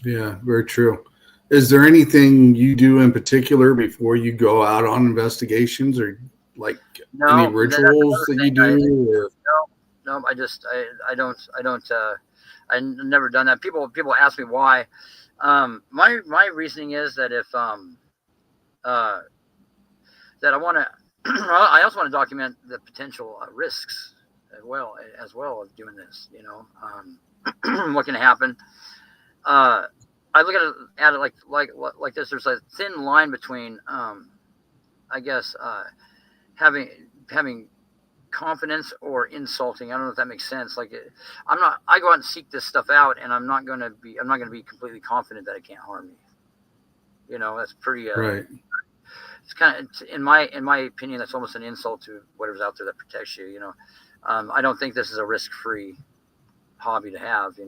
[SPEAKER 1] Yeah, very true. Is there anything you do in particular before you go out on investigations, or like any rituals that you do?
[SPEAKER 3] No, I've never done that. People ask me why. My reasoning is that if that I want to, I also want to document the potential risks as well of doing this. What can happen. I look at it like this. There's a thin line between, I guess, having confidence or insulting. I don't know if that makes sense. I go out and seek this stuff out, and I'm not going to be completely confident that it can't harm me. That's pretty
[SPEAKER 1] right.
[SPEAKER 3] It's kind of, in my opinion, that's almost an insult to whatever's out there that protects you. I don't think this is a risk-free hobby to have.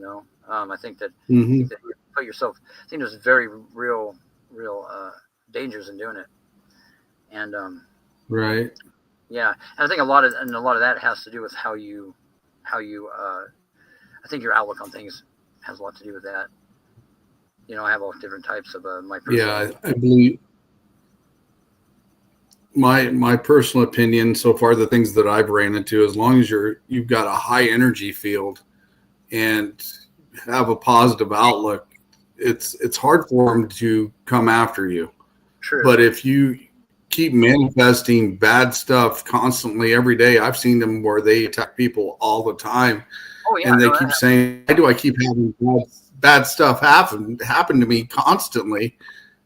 [SPEAKER 3] I think that,
[SPEAKER 1] mm-hmm.
[SPEAKER 3] that you put yourself. I think there's very real dangers in doing it, and
[SPEAKER 1] right.
[SPEAKER 3] Yeah, and I think a lot of that has to do with how you I think your outlook on things has a lot to do with that. I have all different types of my personal.
[SPEAKER 1] Yeah, I believe my personal opinion so far, the things that I've ran into, as long as you've got a high energy field and have a positive outlook, it's hard for them to come after you.
[SPEAKER 3] True.
[SPEAKER 1] But if you keep manifesting bad stuff constantly every day, I've seen them where they attack people all the time.
[SPEAKER 3] Oh, yeah,
[SPEAKER 1] and they keep saying, why do I keep having bad stuff happen to me constantly?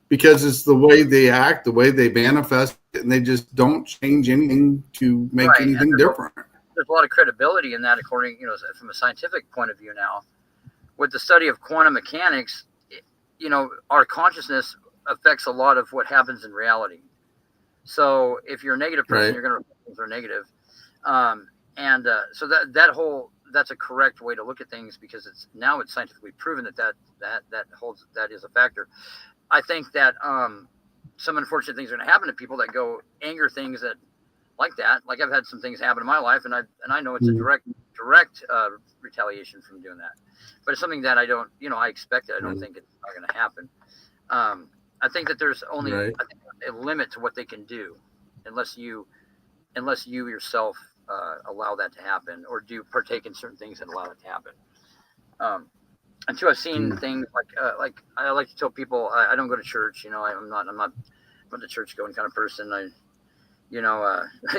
[SPEAKER 1] Because it's the way they act, the way they manifest, and they just don't change anything to make anything different.
[SPEAKER 3] There's a lot of credibility in that, according, from a scientific point of view now. With the study of quantum mechanics, our consciousness affects a lot of what happens in reality. So if you're a negative person, you're going to reflect things that are negative. So that's a correct way to look at things, because it's scientifically proven that is a factor. I think that some unfortunate things are going to happen to people that go anger things that like that. Like I've had some things happen in my life, and I know it's a direct retaliation from doing that. But it's something that I don't, I expect it. I don't think it's not going to happen. I think that there's only a limit to what they can do, unless you yourself allow that to happen, or do partake in certain things that allow it to happen. And two, I've seen things like I like to tell people I don't go to church. I'm not a church going kind of person. I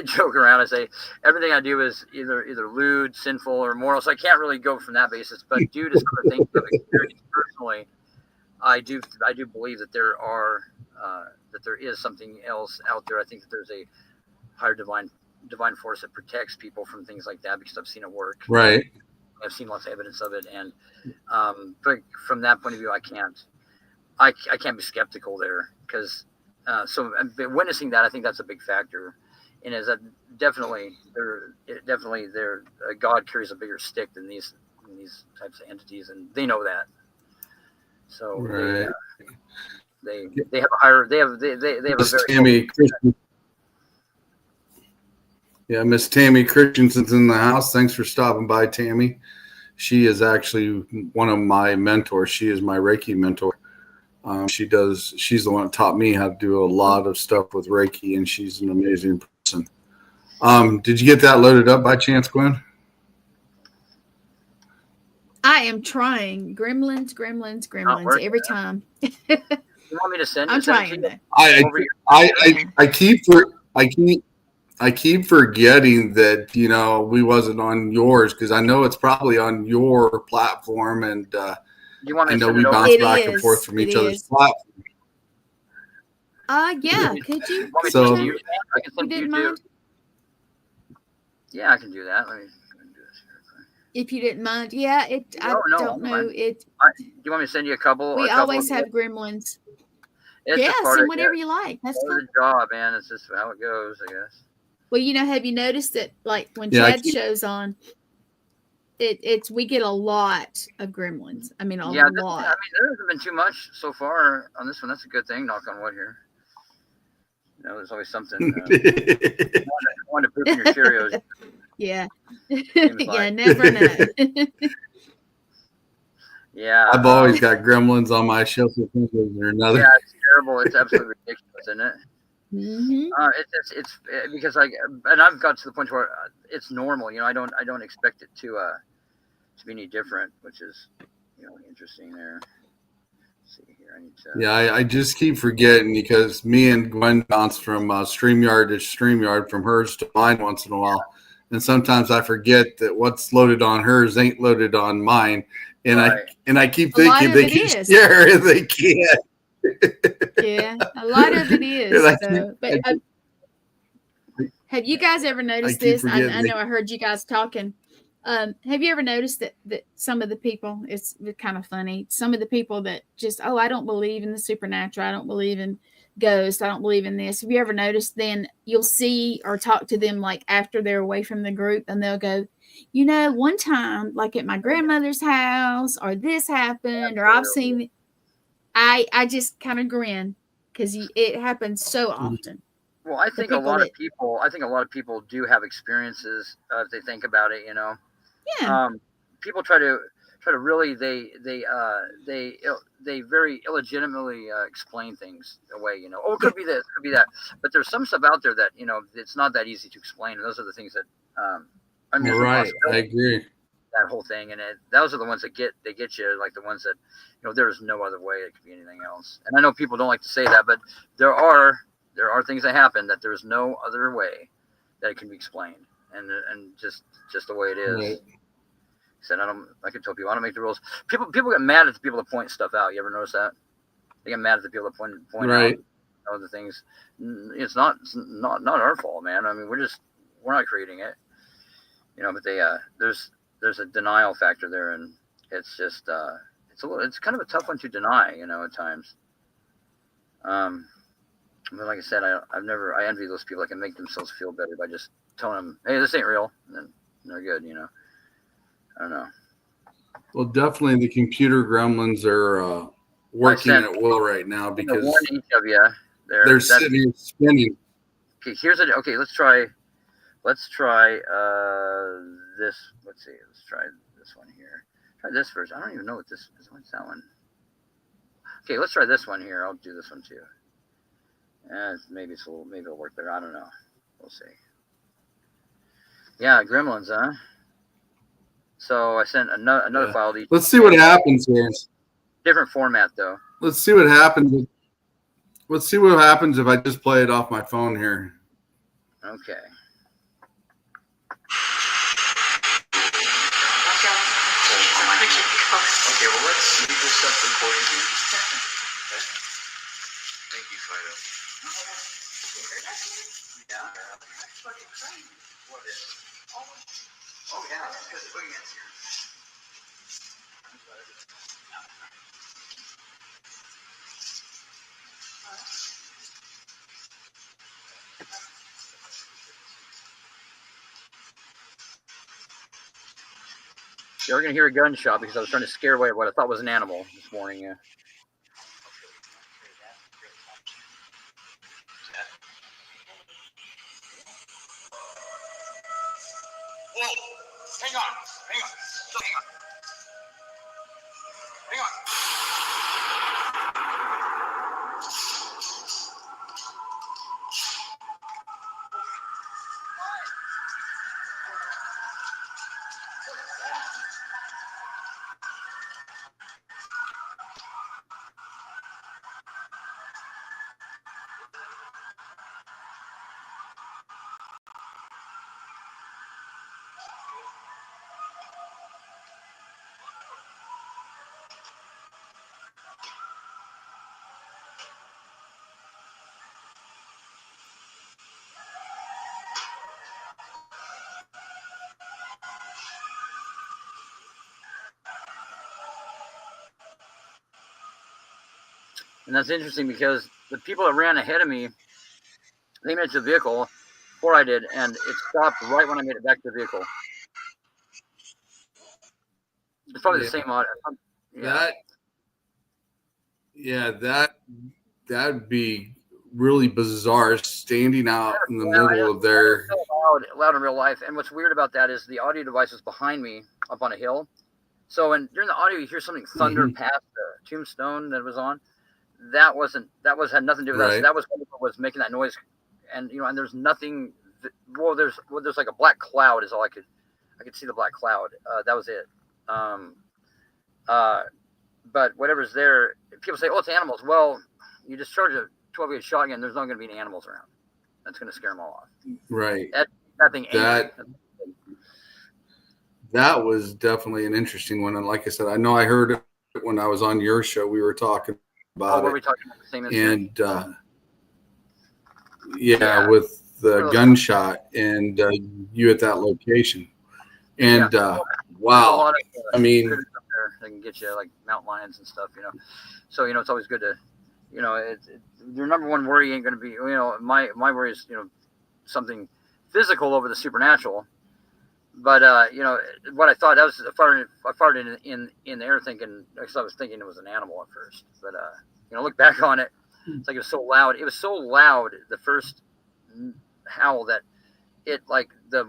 [SPEAKER 3] joke around. I say everything I do is either lewd, sinful, or moral. So I can't really go from that basis. But due to some of the things I've experienced personally, I do believe that there is something else out there. I think that there's a higher divine force that protects people from things like that, because I've seen it work.
[SPEAKER 1] Right.
[SPEAKER 3] I've seen lots of evidence of it, and but from that point of view, I can't be skeptical there, because so witnessing that, I think that's a big factor, and is that definitely God carries a bigger stick than these types of entities, and they know that. So
[SPEAKER 1] right.
[SPEAKER 3] they have a higher they have a very
[SPEAKER 1] Tammy Christian. Yeah, Miss Tammy Christensen's in the house. Thanks for stopping by, Tammy. She is actually one of my mentors. She is my Reiki mentor. She's the one that taught me how to do a lot of stuff with Reiki, and she's an amazing person. Did you get that loaded up by chance, Gwen?
[SPEAKER 2] I am trying. Gremlins every time.
[SPEAKER 3] You want me to send?
[SPEAKER 2] I'm trying that.
[SPEAKER 1] I keep forgetting that we wasn't on yours, because I know it's probably on your platform, and
[SPEAKER 3] you want me
[SPEAKER 1] I know
[SPEAKER 3] to
[SPEAKER 1] we bounce back and forth from each other's platforms.
[SPEAKER 2] Yeah, could you?
[SPEAKER 1] So
[SPEAKER 3] I can send you too. Yeah, I can do that. Let me do this here.
[SPEAKER 2] If you didn't mind, yeah. I don't know.
[SPEAKER 3] Do you want me to send you a couple?
[SPEAKER 2] We always have gremlins.
[SPEAKER 3] It's
[SPEAKER 2] send whatever you like. That's
[SPEAKER 3] part of the job, man. It's just how it goes, I guess.
[SPEAKER 2] Well, have you noticed that, like, when Chad shows on, we get a lot of gremlins. I mean, a lot.
[SPEAKER 3] I mean, there hasn't been too much so far on this one. That's a good thing. Knock on wood here. There's always something. Want to poop in your Cheerios.
[SPEAKER 2] Yeah. Yeah, never know.
[SPEAKER 3] Yeah.
[SPEAKER 1] I've always got gremlins on my shelf or another.
[SPEAKER 3] Yeah, it's terrible. It's absolutely ridiculous, isn't it?
[SPEAKER 2] Mm-hmm.
[SPEAKER 3] It's because and I've got to the point where it's normal. I don't expect it to be any different, which is interesting there. Let's see here, I need to.
[SPEAKER 1] Yeah, I just keep forgetting, because me and Gwen bounce from StreamYard to StreamYard, from hers to mine once in a while, and sometimes I forget that what's loaded on hers ain't loaded on mine, and I keep thinking they can share it, they can't.
[SPEAKER 2] Yeah, a lot of it is. But have you guys ever noticed this? I know I heard you guys talking. Have you ever noticed that some of the people, it's kind of funny, some of the people that just, I don't believe in the supernatural, I don't believe in ghosts, I don't believe in this. Have you ever noticed, then you'll see or talk to them like after they're away from the group, and they'll go, one time, like at my grandmother's house, or this happened, or I've seen. I just kind of grin, because it happens so often.
[SPEAKER 3] Well, I think a lot of people do have experiences if they think about it.
[SPEAKER 2] Yeah.
[SPEAKER 3] People try to really they very illegitimately explain things away. It could be this, it could be that, but there's some stuff out there that it's not that easy to explain, and those are the things that
[SPEAKER 1] right. I agree.
[SPEAKER 3] That whole thing, and those are the ones that get you, like the ones that there is no other way it could be anything else. And I know people don't like to say that, but there are things that happen that there is no other way that it can be explained, and just the way it is. Right. Said I can tell people I don't make the rules. People get mad at the people that point stuff out. You ever notice that? They get mad at the people that point
[SPEAKER 1] right.
[SPEAKER 3] out other things. It's not our fault, man. I mean, we're not creating it. But there's a denial factor there, and it's just it's kind of a tough one to deny, at times. But like I said, I envy those people that can make themselves feel better by just telling them, hey, this ain't real, and then they're good. I don't know.
[SPEAKER 1] Well, definitely the computer gremlins are working at will right now, because
[SPEAKER 3] warn each of you.
[SPEAKER 1] They're sitting here spinning.
[SPEAKER 3] Okay, let's try. Let's try this. Let's see. Let's try this one here. Try this first. I don't even know what this is. What's that one? Okay, let's try this one here. I'll do this one too. Maybe it'll work better. I don't know. We'll see. Yeah, Gremlins, huh? So I sent another file.
[SPEAKER 1] Let's see what happens here.
[SPEAKER 3] Different format though.
[SPEAKER 1] Let's see what happens. Let's see what happens if I just play it off my phone here.
[SPEAKER 3] Okay.
[SPEAKER 4] Okay, well, let's leave this stuff recording here. Okay. Thank you, Fido. Yeah. What is? Oh, yeah, because the boogeyman's here.
[SPEAKER 3] You're gonna hear a gunshot because I was trying to scare away what I thought was an animal this morning. Yeah.
[SPEAKER 4] Whoa! Hang on! Hang on! Hang on! Hang on!
[SPEAKER 3] And that's interesting because the people that ran ahead of me, they made it to the vehicle before I did, and it stopped right when I made it back to the vehicle. It's probably the same audio.
[SPEAKER 1] That'd be really bizarre, standing out in the middle of there.
[SPEAKER 3] Loud in real life. And what's weird about that is the audio device was behind me up on a hill. So when during the audio you hear something thunder past the tombstone that was on, that had nothing to do with that. So that was what was making that noise. And and there's nothing. There's like a black cloud is all I could see the black cloud. That was it. But whatever's there, people say, oh, it's animals. Well, you discharge a 12-gauge shotgun, there's not going to be any animals around. That's going to scare them all off.
[SPEAKER 1] Right.
[SPEAKER 3] That thing.
[SPEAKER 1] That was definitely an interesting one. And like I said, I know I heard it when I was on your show. We were talking about
[SPEAKER 3] were we talking about the same incident?
[SPEAKER 1] And with the gunshot and you at that location. And wow. I mean,
[SPEAKER 3] they can get you like mountain lions and stuff, So it's always good to, your number one worry ain't going to be, my worry is something physical over the supernatural. But what I thought, that was I farted in the air thinking, because I was thinking it was an animal at first. But look back on it, it's like it was so loud. It was so loud the first howl that it like the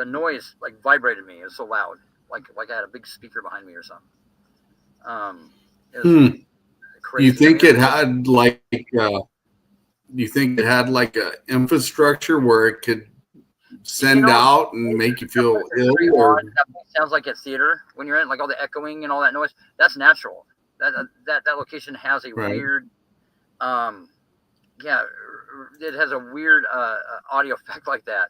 [SPEAKER 3] noise like vibrated me. It was so loud, like I had a big speaker behind me or something. It was crazy.
[SPEAKER 1] You think it had like a infrastructure where it could send out and make you feel ill? Or
[SPEAKER 3] that sounds like at theater when you're in, like all the echoing and all that noise. That's natural. That location has a weird, it has a weird audio effect like that.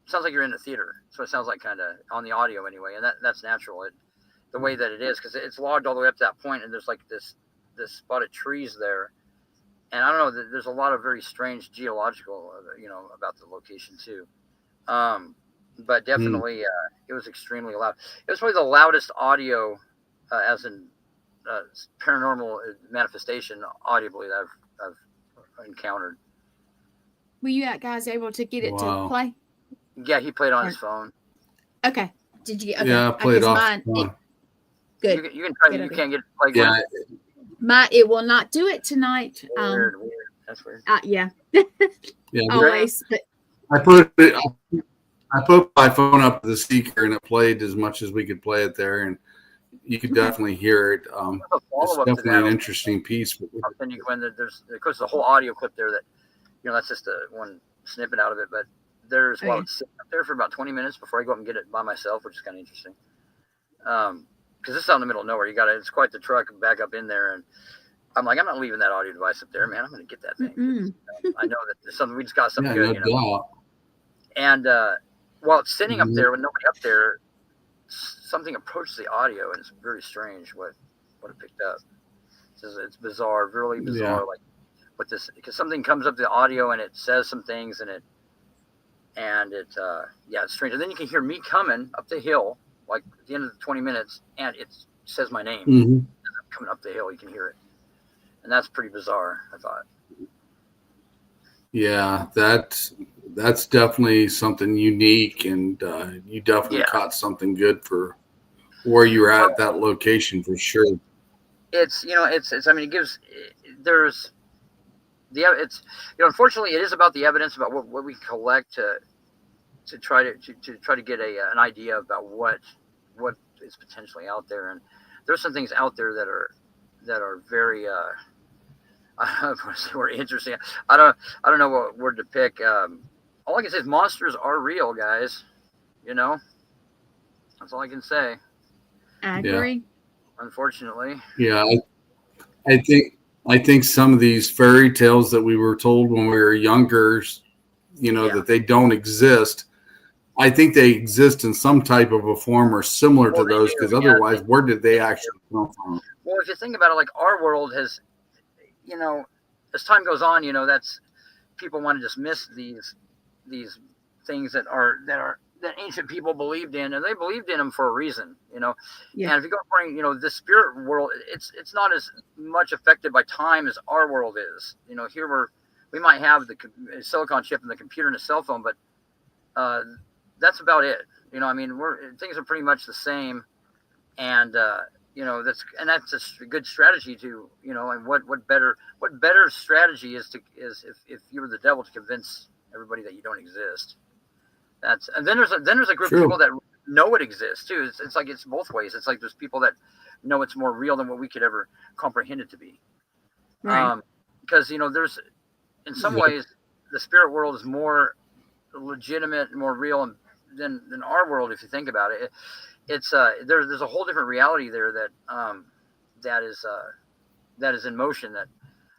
[SPEAKER 3] Sounds like you're in a theater, so it sounds like kind of on the audio anyway, and that's natural. The way that it is, because it's logged all the way up to that point, and there's like this spot of trees there, and I don't know. There's a lot of very strange geological, about the location too. But definitely, it was extremely loud. It was probably the loudest audio, as in paranormal manifestation, audibly that I've encountered.
[SPEAKER 2] Were you guys able to get it to play?
[SPEAKER 3] Yeah, he played on his phone.
[SPEAKER 2] Okay. Did you get? Okay.
[SPEAKER 1] Yeah, I played off.
[SPEAKER 2] Good.
[SPEAKER 3] You can try. You can't get it to play.
[SPEAKER 2] Yeah. It will not do it tonight.
[SPEAKER 3] Weird. That's weird.
[SPEAKER 2] Yeah.
[SPEAKER 1] Yeah.
[SPEAKER 2] Always. But
[SPEAKER 1] I put it. I put my phone up to the speaker and it played as much as we could play it there, and you could definitely hear it.
[SPEAKER 3] A
[SPEAKER 1] It's
[SPEAKER 3] follow-up to
[SPEAKER 1] definitely an
[SPEAKER 3] that.
[SPEAKER 1] interesting piece.
[SPEAKER 3] I'll send you when there's, of course, the whole audio clip there that, that's just one snippet out of it. But there's,
[SPEAKER 2] Okay.
[SPEAKER 3] it's sitting up there for about 20 minutes before I go up and get it by myself, which is kind of interesting. Because it's out in the middle of nowhere. It's quite the truck back up in there. And I'm like, I'm not leaving that audio device up there, man. I'm going to get that thing. I know that there's something, we just got something good,
[SPEAKER 1] doubt.
[SPEAKER 3] And while it's sitting up there with nobody up there, something approaches the audio, and it's very strange what it picked up. It's bizarre, really bizarre.
[SPEAKER 1] Yeah.
[SPEAKER 3] Like what this, because something comes up the audio and it says some things, and it's strange. And then you can hear me coming up the hill, like at the end of the 20 minutes, and it says my name.
[SPEAKER 1] Mm-hmm.
[SPEAKER 3] Coming up the hill, you can hear it, and that's pretty bizarre, I thought.
[SPEAKER 1] Yeah, that's definitely something unique, and you definitely caught something good for where you're at that location for sure.
[SPEAKER 3] It's I mean, it gives, there's the, it's, unfortunately it is about the evidence, about what we collect to try to get an idea about what is potentially out there. And there's some things out there that are very I don't want to say we're interesting. I don't know what word to pick. All I can say is monsters are real, guys. That's all I can say.
[SPEAKER 2] I agree.
[SPEAKER 1] Yeah.
[SPEAKER 3] Unfortunately.
[SPEAKER 1] Yeah, I think some of these fairy tales that we were told when we were younger, that they don't exist. I think they exist in some type of a form or similar to those, because otherwise, where did they actually come from?
[SPEAKER 3] Well, if you think about it, like our world has, as time goes on, that's, people want to dismiss these things that ancient people believed in, and they believed in them for a reason, Yeah. And if you go for, the spirit world, it's not as much affected by time as our world is. Here we might have the silicon chip and the computer and the cell phone, but that's about it. I mean, things are pretty much the same, and that's a good strategy to, and what better strategy is if you were the devil, to convince everybody that you don't exist. And then there's a group of people that know it exists too. It's like, it's both ways. It's like there's people that know it's more real than what we could ever comprehend it to be.
[SPEAKER 2] Right.
[SPEAKER 3] Because there's, in some ways, the spirit world is more legitimate and more real than our world. If you think about it, it's there's a whole different reality there that is in motion, that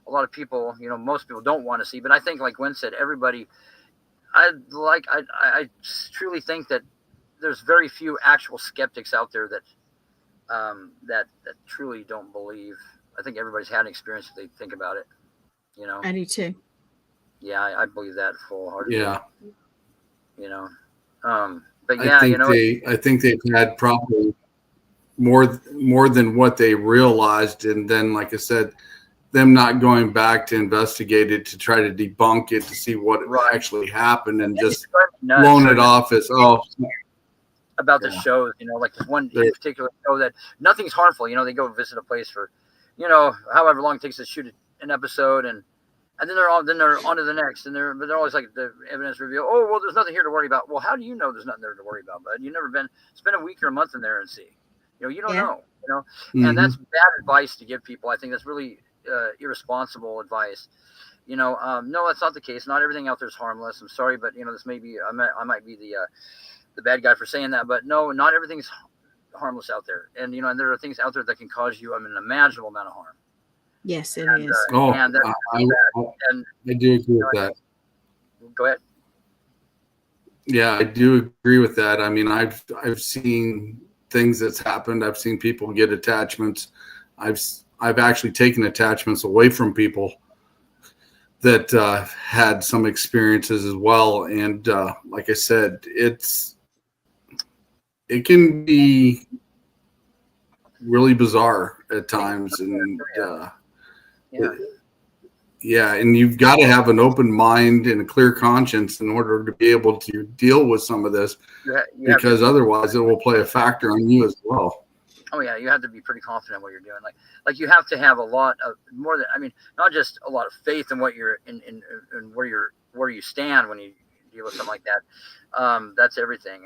[SPEAKER 3] a lot of people, most people don't want to see. But I think, like Gwen said, everybody, I truly think that there's very few actual skeptics out there that truly don't believe. I think everybody's had an experience if they think about it.
[SPEAKER 2] I do too.
[SPEAKER 3] Yeah, I believe that full-heartedly.
[SPEAKER 1] Yeah.
[SPEAKER 3] But yeah,
[SPEAKER 1] I think they've had probably more than what they realized, and then, like I said, them not going back to investigate it, to try to debunk it, to see what actually happened, and just blowing it off as
[SPEAKER 3] about the shows, like this one particular show that nothing's harmful. They go visit a place for, however long it takes to shoot an episode, and then they're on to the next, and they're always like, the evidence reveal, oh well, there's nothing here to worry about. Well, how do you know there's nothing there to worry about, bud? You've never spend a week or a month in there and see. You don't know.
[SPEAKER 1] Mm-hmm.
[SPEAKER 3] And that's bad advice to give people. I think that's really irresponsible advice. No, that's not the case. Not everything out there is harmless. I'm sorry, but this may be, I might be the bad guy for saying that, but no, not everything's harmless out there. And and there are things out there that can cause you an unimaginable amount of harm.
[SPEAKER 2] Yes, it is.
[SPEAKER 1] I do agree with that.
[SPEAKER 3] Go ahead.
[SPEAKER 1] Yeah, I do agree with that. I mean, I've seen things that's happened. I've seen people get attachments. I've actually taken attachments away from people that had some experiences as well. And like I said, it can be really bizarre at times, and and you've got to have an open mind and a clear conscience in order to be able to deal with some of this, because otherwise it will play a factor on you as well.
[SPEAKER 3] Oh yeah, you have to be pretty confident in what you're doing. Like you have to have a lot of not just a lot of faith in what you're in where you stand when you deal with something like that. That's everything.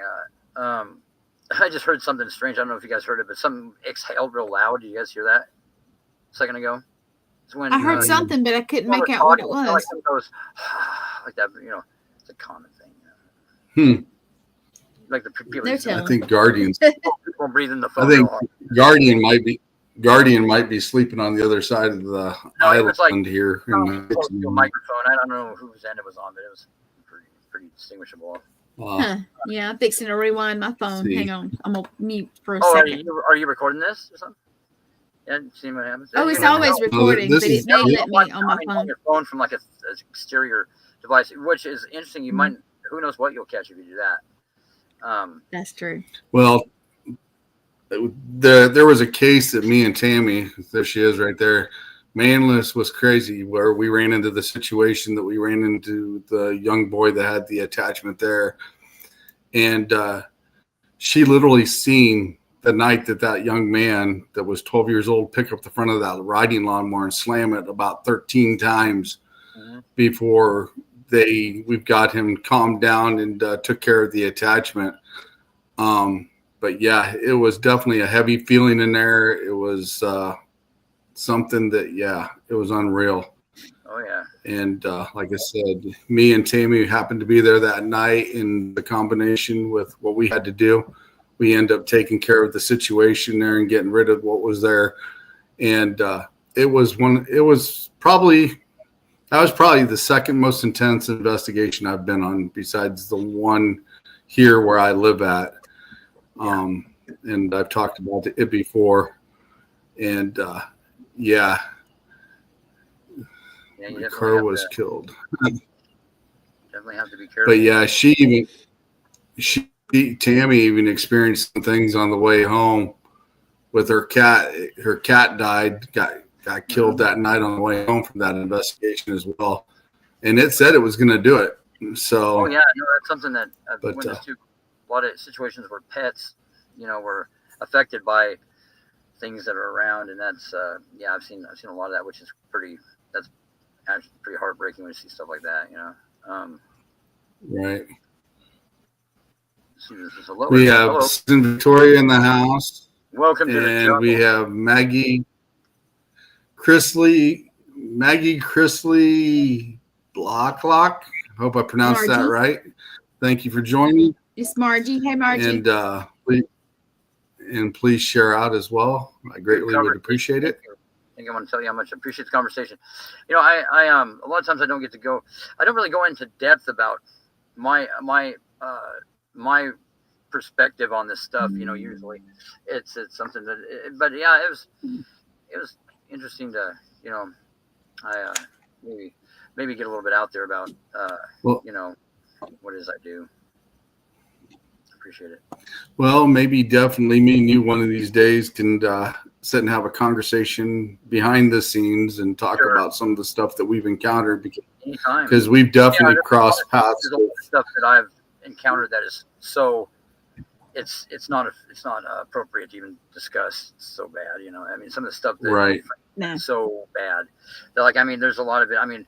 [SPEAKER 3] I just heard something strange. I don't know if you guys heard it, but something exhaled real loud. Did you guys hear that a second ago? It's when
[SPEAKER 2] I heard something, but I couldn't make out what it was.
[SPEAKER 3] Like someone goes like that. It's a common thing. Like the people.
[SPEAKER 1] I think Guardians.
[SPEAKER 3] People breathe in the phone.
[SPEAKER 1] I think Guardian might be sleeping on the other side of the island here.
[SPEAKER 3] To a microphone. I don't know whose end it was on, but it was pretty distinguishable.
[SPEAKER 2] Yeah, I'm fixing to rewind my phone.
[SPEAKER 1] See.
[SPEAKER 2] Hang on, I'm gonna mute for a second.
[SPEAKER 3] Are you recording this or something? Yeah, see what happens.
[SPEAKER 2] Oh, it's always recording, but it may let me on my phone.
[SPEAKER 3] Your phone from like a exterior device, which is interesting. You might, who knows what you'll catch if you do that.
[SPEAKER 2] That's true.
[SPEAKER 1] Well, there was a case that me and Tammy, there she is right there, Manless was crazy, where we ran into the situation that we ran into the young boy that had the attachment there. And she literally seen the night that young man that was 12 years old pick up the front of that riding lawnmower and slam it about 13 times before we've got him calmed down and took care of the attachment. But yeah, it was definitely a heavy feeling in there. It was something that, it was unreal.
[SPEAKER 3] Oh, yeah.
[SPEAKER 1] And like I said, me and Tammy happened to be there that night, and the combination with what we had to do, we end up taking care of the situation there and getting rid of what was there. And that was probably the second most intense investigation I've been on, besides the one here where I live at. And I've talked about it before. And the car was killed.
[SPEAKER 3] Definitely have to be careful.
[SPEAKER 1] But yeah, Tammy even experienced some things on the way home with her cat. Her cat died, got killed that night on the way home from that investigation as well. And it said it was going to do it. So,
[SPEAKER 3] that's something that I've witnessed to. A lot of situations where pets, were affected by things that are around, and that's I've seen a lot of that, which is that's actually pretty heartbreaking when you see stuff like that,
[SPEAKER 1] Right.
[SPEAKER 3] We
[SPEAKER 1] have Victoria in the house.
[SPEAKER 3] Welcome to the jungle.
[SPEAKER 1] And we have Maggie Chrisley Blocklock. I hope I pronounced that right. Thank you for joining.
[SPEAKER 2] It's Margie. Hey, Margie.
[SPEAKER 1] And please share out as well. I greatly would appreciate it.
[SPEAKER 3] I think I want to tell you how much I appreciate the conversation. I a lot of times I don't really go into depth about my perspective on this stuff. Usually it's something that, it was interesting to, maybe get a little bit out there about, what it is I do. Appreciate it. Well,
[SPEAKER 1] maybe definitely me and you one of these days can sit and have a conversation behind the scenes and talk about some of the stuff that we've encountered, because we've definitely crossed paths.
[SPEAKER 3] There's stuff that I've encountered that is so it's not appropriate to even discuss. It's so bad, some of the stuff that is so bad. That, there's a lot of it. I don't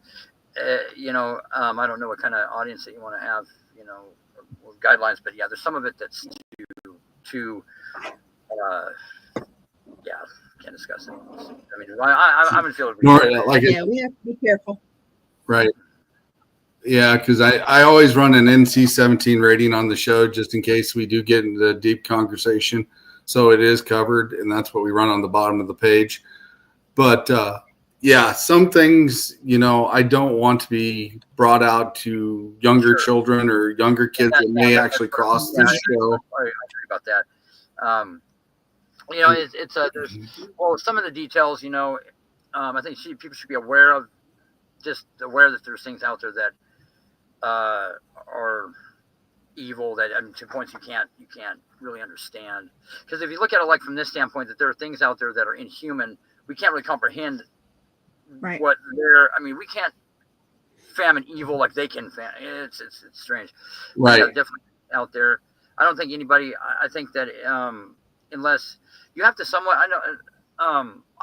[SPEAKER 3] know what kind of audience that you want to have, guidelines, but there's some of it that's too can't discuss it. I'm in field.
[SPEAKER 2] We have to be careful.
[SPEAKER 1] Right. Yeah, because I always run an NC-17 rating on the show just in case we do get into deep conversation. So it is covered, and that's what we run on the bottom of the page. But some things, I don't want to be brought out to younger children or younger kids that may actually cross this show.
[SPEAKER 3] I agree about that. There's some of the details, I think people should be aware that there's things out there that are evil, that to points you can't really understand. Because if you look at it from this standpoint, that there are things out there that are inhuman, we can't really comprehend what they're. We can't famine evil like they can. It's strange.
[SPEAKER 1] Right.
[SPEAKER 3] Definitely out there. I don't think anybody. I think that unless you have to somewhat. I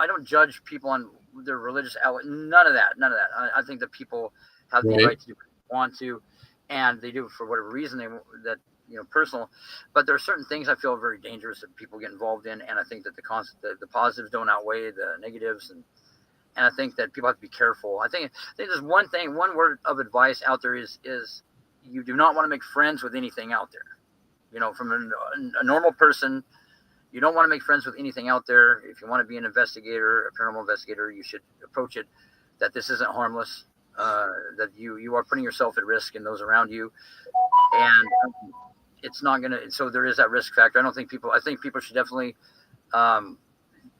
[SPEAKER 3] don't judge people on their religious outlet. None of that. I think that people have the right to do what they want to, and they do it for whatever reason that personal. But there are certain things I feel very dangerous that people get involved in, and I think that the positives don't outweigh the negatives, and I think that people have to be careful. I think there's one word of advice out there is you do not want to make friends with anything out there. From a normal person, you don't want to make friends with anything out there. If you want to be an investigator, a paranormal investigator, you should approach it that this isn't harmless, that you are putting yourself at risk and those around you, and it's not gonna. So there is that risk factor. I think people should definitely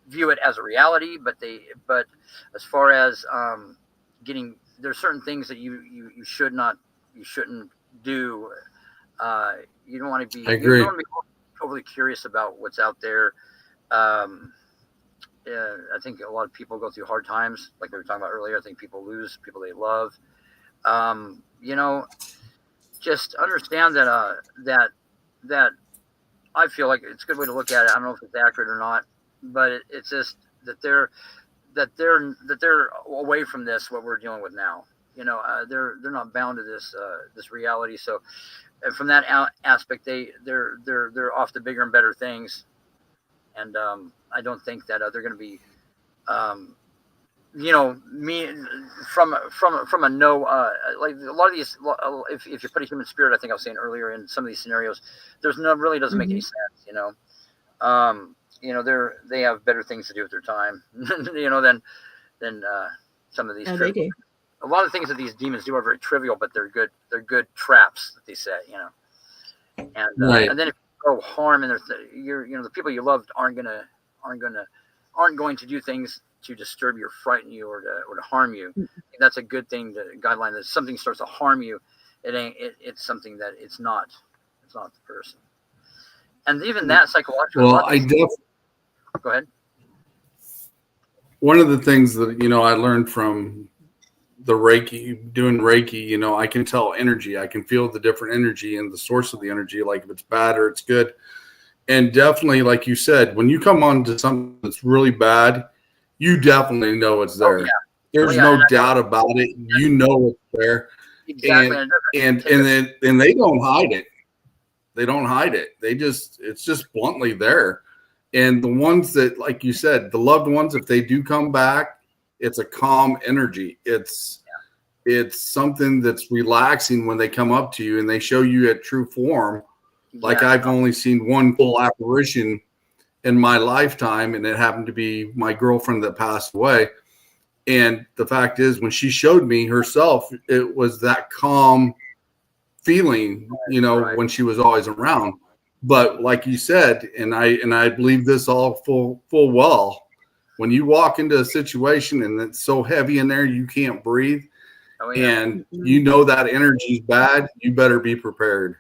[SPEAKER 3] view it as a reality, but as far as there's certain things that you shouldn't do. You don't want to be.
[SPEAKER 1] I agree.
[SPEAKER 3] You don't want to be overly curious about what's out there. I think a lot of people go through hard times, like we were talking about earlier. I think people lose people they love. Just understand that I feel like it's a good way to look at it. I don't know if it's accurate or not, but it's just that they're away from this, what we're dealing with now. They're not bound to this reality. So, and from that aspect, they're off to bigger and better things. And I don't think that they're going to be, me from a no, like a lot of these. If you put a human spirit, I think I was saying earlier in some of these scenarios, really doesn't make any sense. They have better things to do with their time, than some of these.
[SPEAKER 2] Oh, they do.
[SPEAKER 3] A lot of things that these demons do are very trivial, but they're good traps that they set. And
[SPEAKER 1] Right.
[SPEAKER 3] And then if you go harm, and the people you loved aren't going to do things to disturb you or frighten you or to harm you. I think that's a good thing. The guideline that something starts to harm you, it's something that it's not the person. And even that psychological.
[SPEAKER 1] Well,
[SPEAKER 3] go ahead.
[SPEAKER 1] One of the things that I learned from the doing Reiki, I can tell energy. I can feel the different energy and the source of the energy, like if it's bad or it's good. And definitely, like you said, when you come on to something that's really bad, you definitely know it's there.
[SPEAKER 3] Oh, yeah.
[SPEAKER 1] There's no doubt about it. You know it's there.
[SPEAKER 3] Exactly.
[SPEAKER 1] And they don't hide it. They don't hide it. It's just bluntly there. And the ones that, like you said, the loved ones, if they do come back, it's a calm energy. It's something that's relaxing when they come up to you and they show you at true form. Like I've only seen one full apparition in my lifetime, and it happened to be my girlfriend that passed away. And the fact is, when she showed me herself, it was that calm feeling, when she was always around. But like you said, and I believe this all full well, when you walk into a situation and it's so heavy in there you can't breathe, and that energy's bad, you better be prepared.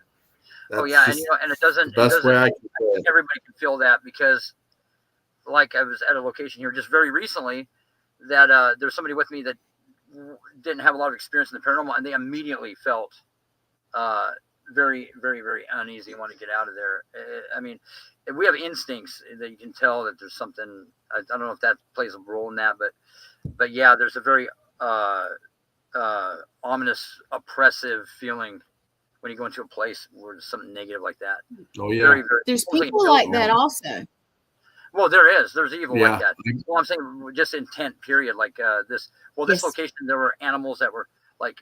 [SPEAKER 1] That's
[SPEAKER 3] and it doesn't.
[SPEAKER 1] The best way I can say it.
[SPEAKER 3] Everybody can feel that, because, like, I was at a location here just very recently that there's somebody with me that didn't have a lot of experience in the paranormal, and they immediately felt very, very, very uneasy and want to get out of there. I mean, we have instincts that you can tell that there's something. I don't know if that plays a role in that, but yeah, there's a very ominous, oppressive feeling when you go into a place where there's something negative like that.
[SPEAKER 1] Oh yeah.
[SPEAKER 2] Very, very, there's people like that also.
[SPEAKER 3] Well, there's evil like that. Well, I'm saying just intent, period. Like this location, there were animals that were like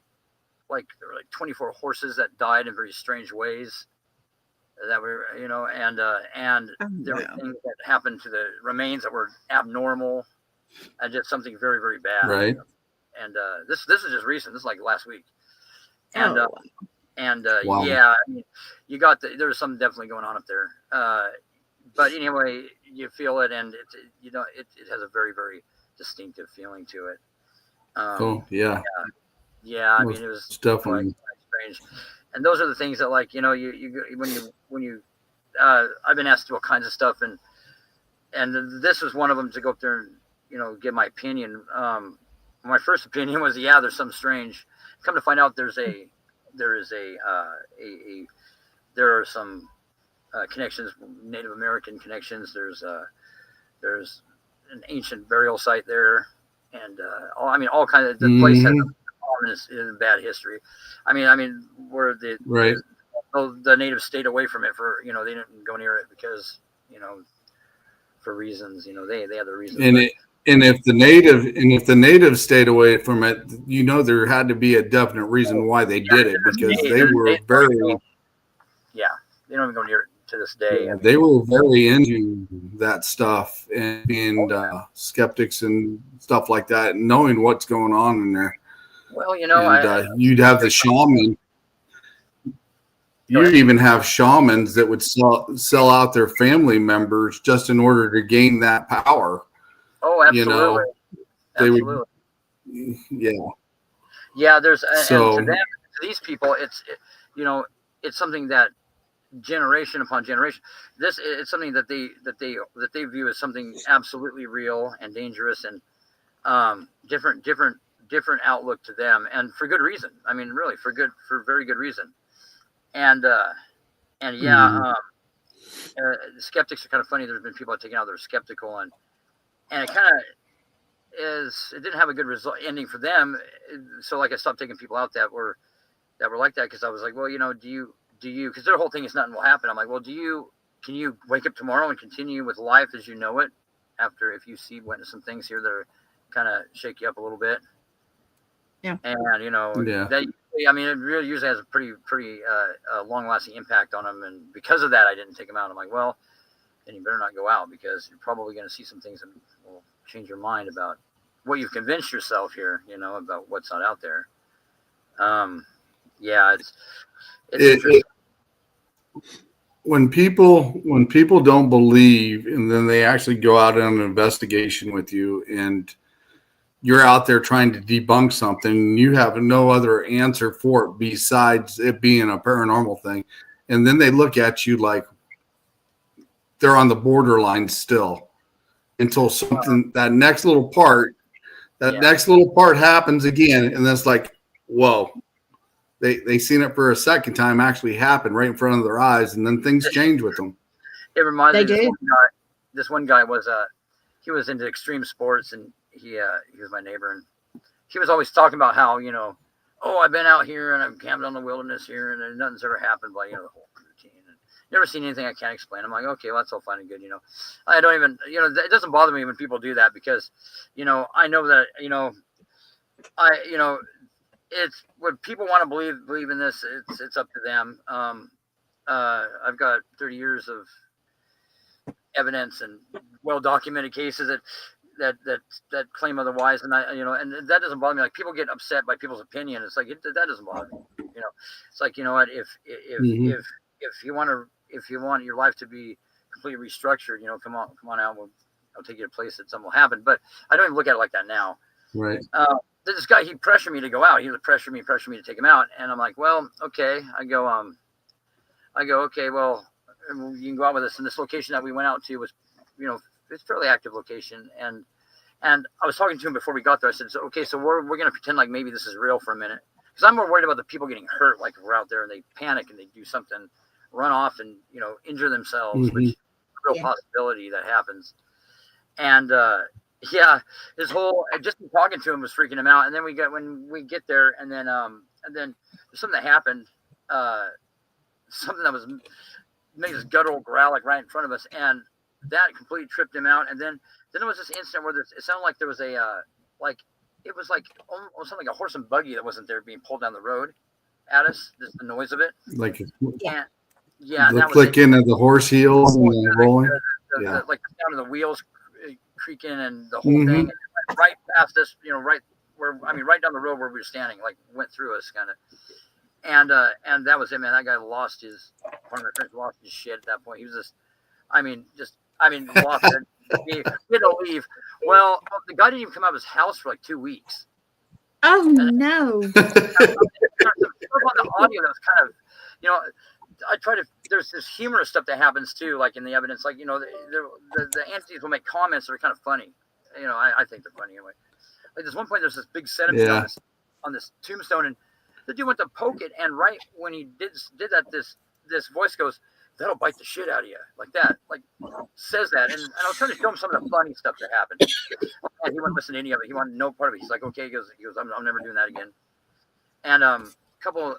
[SPEAKER 3] there were like 24 horses that died in very strange ways that were, and there were things that happened to the remains that were abnormal, and just something very, very bad.
[SPEAKER 1] Right.
[SPEAKER 3] And this is just recent. This is like last week. And
[SPEAKER 1] wow.
[SPEAKER 3] Yeah, I mean, there was something definitely going on up there. But anyway, you feel it, and it has a very, very distinctive feeling to it. Yeah. I mean, it was
[SPEAKER 1] definitely
[SPEAKER 3] quite strange. And those are the things that, like, when you I've been asked to do all kinds of stuff, and this was one of them, to go up there and give my opinion. My first opinion was, there's something strange. Come to find out, there are some connections, Native American connections. There's an ancient burial site there, and all kinds of the place has in bad history. I mean, where
[SPEAKER 1] Right.
[SPEAKER 3] the natives stayed away from it for, they didn't go near it because, for reasons, they had their reasons.
[SPEAKER 1] And if the native stayed away from it, there had to be a definite reason why they did it, because they were very,
[SPEAKER 3] they don't even go near it to this day.
[SPEAKER 1] they were very into that stuff and skeptics and stuff like that, and knowing what's going on in there.
[SPEAKER 3] Well,
[SPEAKER 1] You'd have the shaman. You even have shamans that would sell out their family members just in order to gain that power.
[SPEAKER 3] Oh, absolutely.
[SPEAKER 1] They
[SPEAKER 3] absolutely.
[SPEAKER 1] would, yeah.
[SPEAKER 3] Yeah, there's
[SPEAKER 1] So,
[SPEAKER 3] and to them, to these people, it's something that generation upon generation. It's something that they view as something absolutely real and dangerous, and different outlook to them, and for good reason. I mean, really, for very good reason. And skeptics are kind of funny. There's been people that taken out that are skeptical, and it kind of it didn't have a good ending for them. So like I stopped taking people out that were like that, because I was like, well, do you because their whole thing is nothing will happen. I'm like, well, can you wake up tomorrow and continue with life as you know it after, if you witness some things here that are kind of shake you up a little bit?
[SPEAKER 2] Yeah.
[SPEAKER 3] And that, I mean, it really usually has a pretty long lasting impact on them, and because of that I didn't take them out. I'm like, well, then you better not go out, because you're probably going to see some things that will change your mind about what you've convinced yourself here, about what's not out there. It's
[SPEAKER 1] when people don't believe, and then they actually go out on an investigation with you, and you're out there trying to debunk something, and you have no other answer for it besides it being a paranormal thing, and then they look at you like they're on the borderline still, until something, that next little part happens again, and that's like, whoa, they seen it for a second time actually happen right in front of their eyes, and then things change with them.
[SPEAKER 3] It reminds me of this one guy was he was into extreme sports, and he was my neighbor, and he was always talking about how, oh, I've been out here and I've camped on the wilderness here, and nothing's ever happened, but the whole routine, and never seen anything I can't explain. I'm like, okay, well, that's all fine and good. I don't even, it doesn't bother me when people do that, because, I know that, it's when people want to believe in this, it's up to them. I've got 30 years of evidence and well-documented cases that claim otherwise, and and that doesn't bother me. Like, people get upset by people's opinion. It's like, that doesn't bother me. It's like, what, if you want your life to be completely restructured, come on out. I'll take you to a place that something will happen. But I don't even look at it like that now.
[SPEAKER 1] Right.
[SPEAKER 3] This guy, he pressured me to go out. He would pressure me to take him out, and I'm like, well, okay. I go, okay, well, you can go out with us. And this location that we went out to was, it's a fairly active location, and I was talking to him before we got there. I said, so, okay, so we're going to pretend like maybe this is real for a minute, because I'm more worried about the people getting hurt. Like, if we're out there and they panic and they do something, run off and injure themselves, which is a real possibility that happens. And his whole, just talking to him was freaking him out. And then when we get there, and then there's something that happened, something that was made this guttural growl like right in front of us, and that completely tripped him out. And then there was this incident where it sounded like there was it was like almost like a horse and buggy that wasn't there being pulled down the road at us. Just the noise of it,
[SPEAKER 1] like
[SPEAKER 3] the
[SPEAKER 1] clicking of the horse heels and the rolling,
[SPEAKER 3] like the sound of the wheels creaking and the whole thing, and right past us, right down the road where we were standing, like went through us kind of. And that was it, man. That guy lost his shit at that point. He was lost it. He had to leave. Well, the guy didn't even come out of his house for like 2 weeks.
[SPEAKER 2] Oh, no.
[SPEAKER 3] On the audio, that was kind of, I try to, there's this humorous stuff that happens too, like in the evidence, like, the entities will make comments that are kind of funny. I think they're funny anyway. Like, there's one point, there's this big setup on this tombstone, and the dude went to poke it, and right when he did that, this voice goes, "That'll bite the shit out of you," like that, like says that. And I was trying to show him some of the funny stuff that happened, and he wouldn't listen to any of it. He wanted no part of it. He's like, okay, he goes, I'm never doing that again. And couple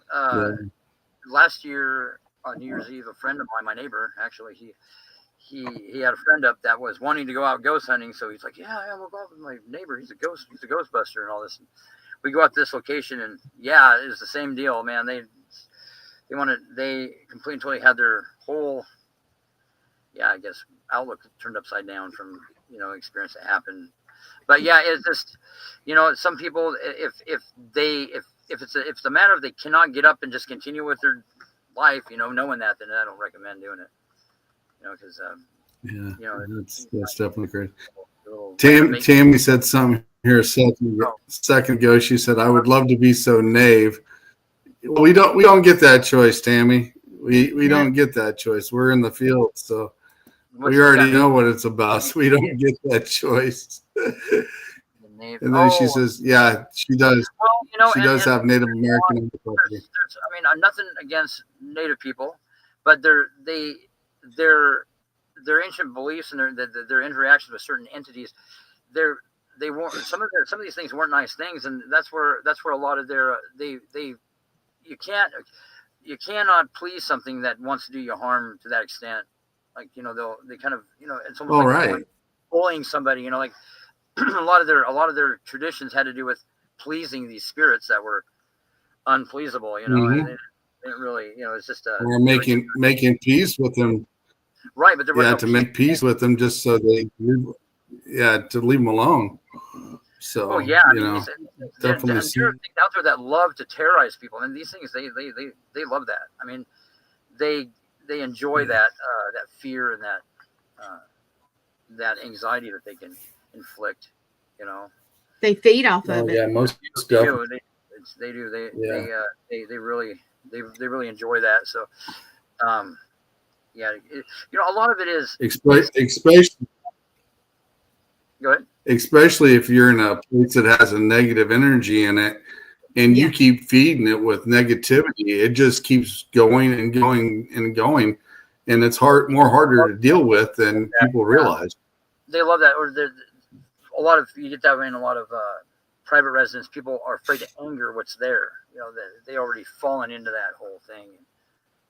[SPEAKER 3] last year on New Year's Eve, a friend of mine, my neighbor, actually, he had a friend up that was wanting to go out ghost hunting. So he's like, yeah, we'll go out with my neighbor. He's a ghostbuster and all this. And we go out to this location, and yeah, it was the same deal, man. They completely and totally had their whole, I guess, outlook turned upside down from, experience that happened. But yeah, it's just, some people, if it's a matter of they cannot get up and just continue with their life, knowing that, then I don't recommend doing it. Because
[SPEAKER 1] that's definitely great. Tammy said something here a second ago. She said, "I would love to be so naive." Well, we don't get that choice, Tammy. We don't get that choice. We're in the field, so we already know what it's about. So we don't get that choice. And then she says, "Yeah, she does. Well, she does have Native American property."
[SPEAKER 3] I'm nothing against Native people, but their ancient beliefs and their interactions with certain entities, they weren't some of these things weren't nice things, and that's where a lot of their you cannot please something that wants to do you harm to that extent. Like they kind of it's almost like bullying somebody. Like a lot of their traditions had to do with pleasing these spirits that were unpleasable.
[SPEAKER 1] Mm-hmm.
[SPEAKER 3] And they didn't really it's just
[SPEAKER 1] we're making peace with them.
[SPEAKER 3] Right, but there was
[SPEAKER 1] to make peace with them, just so to leave them alone. So definitely
[SPEAKER 3] there are things out there that love to terrorize people, and these things they love that. I mean, they enjoy that fear and that anxiety that they can inflict.
[SPEAKER 2] They feed off of it.
[SPEAKER 1] Yeah, most
[SPEAKER 3] they do. They really enjoy that. So. A lot of it is
[SPEAKER 1] especially.
[SPEAKER 3] Go ahead.
[SPEAKER 1] Especially if you're in a place that has a negative energy in it, and you keep feeding it with negativity, it just keeps going and going and going, and it's more harder to deal with than people realize.
[SPEAKER 3] They love that, or you get that way in a lot of private residence. People are afraid to anger what's there. They already fallen into that whole thing,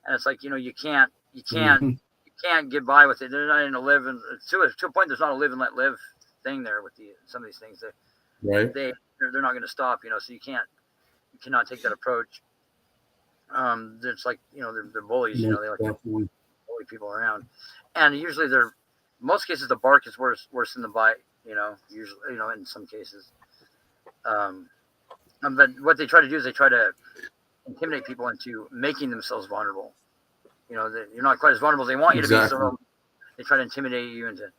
[SPEAKER 3] and it's like you can't. You can't get by with it. They're not going to live, and to a point, there's not a live and let live thing there with some of these things. They're not going to stop. So you cannot take that approach. It's like they're bullies. They like to bully people around, and usually most cases the bark is worse than the bite. Usually in some cases. But what they try to do is they try to intimidate people into making themselves vulnerable. That you're not quite as vulnerable as they want you to be. So they try to intimidate you into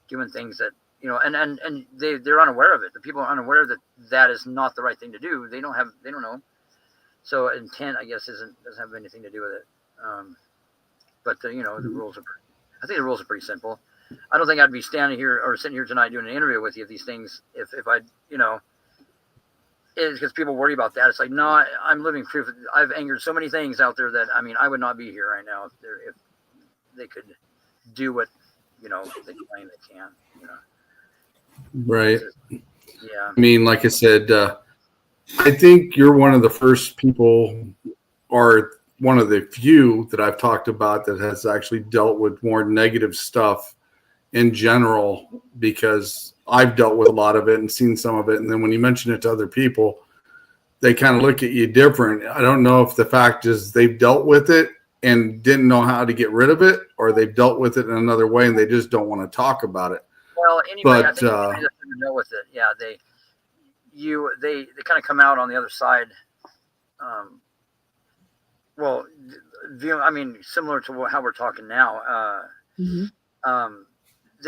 [SPEAKER 3] doing things that, and they're unaware of it. The people are unaware that is not the right thing to do. They don't know. So intent, I guess, doesn't have anything to do with it. But the rules I think the rules are pretty simple. I don't think I'd be standing here or sitting here tonight doing an interview with you of these things if I, is because people worry about that. It's like, no, I'm living proof. I've angered so many things out there that, I would not be here right now if they could do what, they claim they can,
[SPEAKER 1] Right.
[SPEAKER 3] Yeah.
[SPEAKER 1] Like I said, I think you're one of the first people, or one of the few that I've talked about that has actually dealt with more negative stuff in general, because I've dealt with a lot of it and seen some of it. And then when you mention it to other people, they kind of look at you different. I don't know if the fact is they've dealt with it and didn't know how to get rid of it, or they've dealt with it in another way and they just don't want to talk about it.
[SPEAKER 3] Well, anyway, I think anybody that's ever dealt with it, they kind of come out on the other side. Similar to how we're talking now.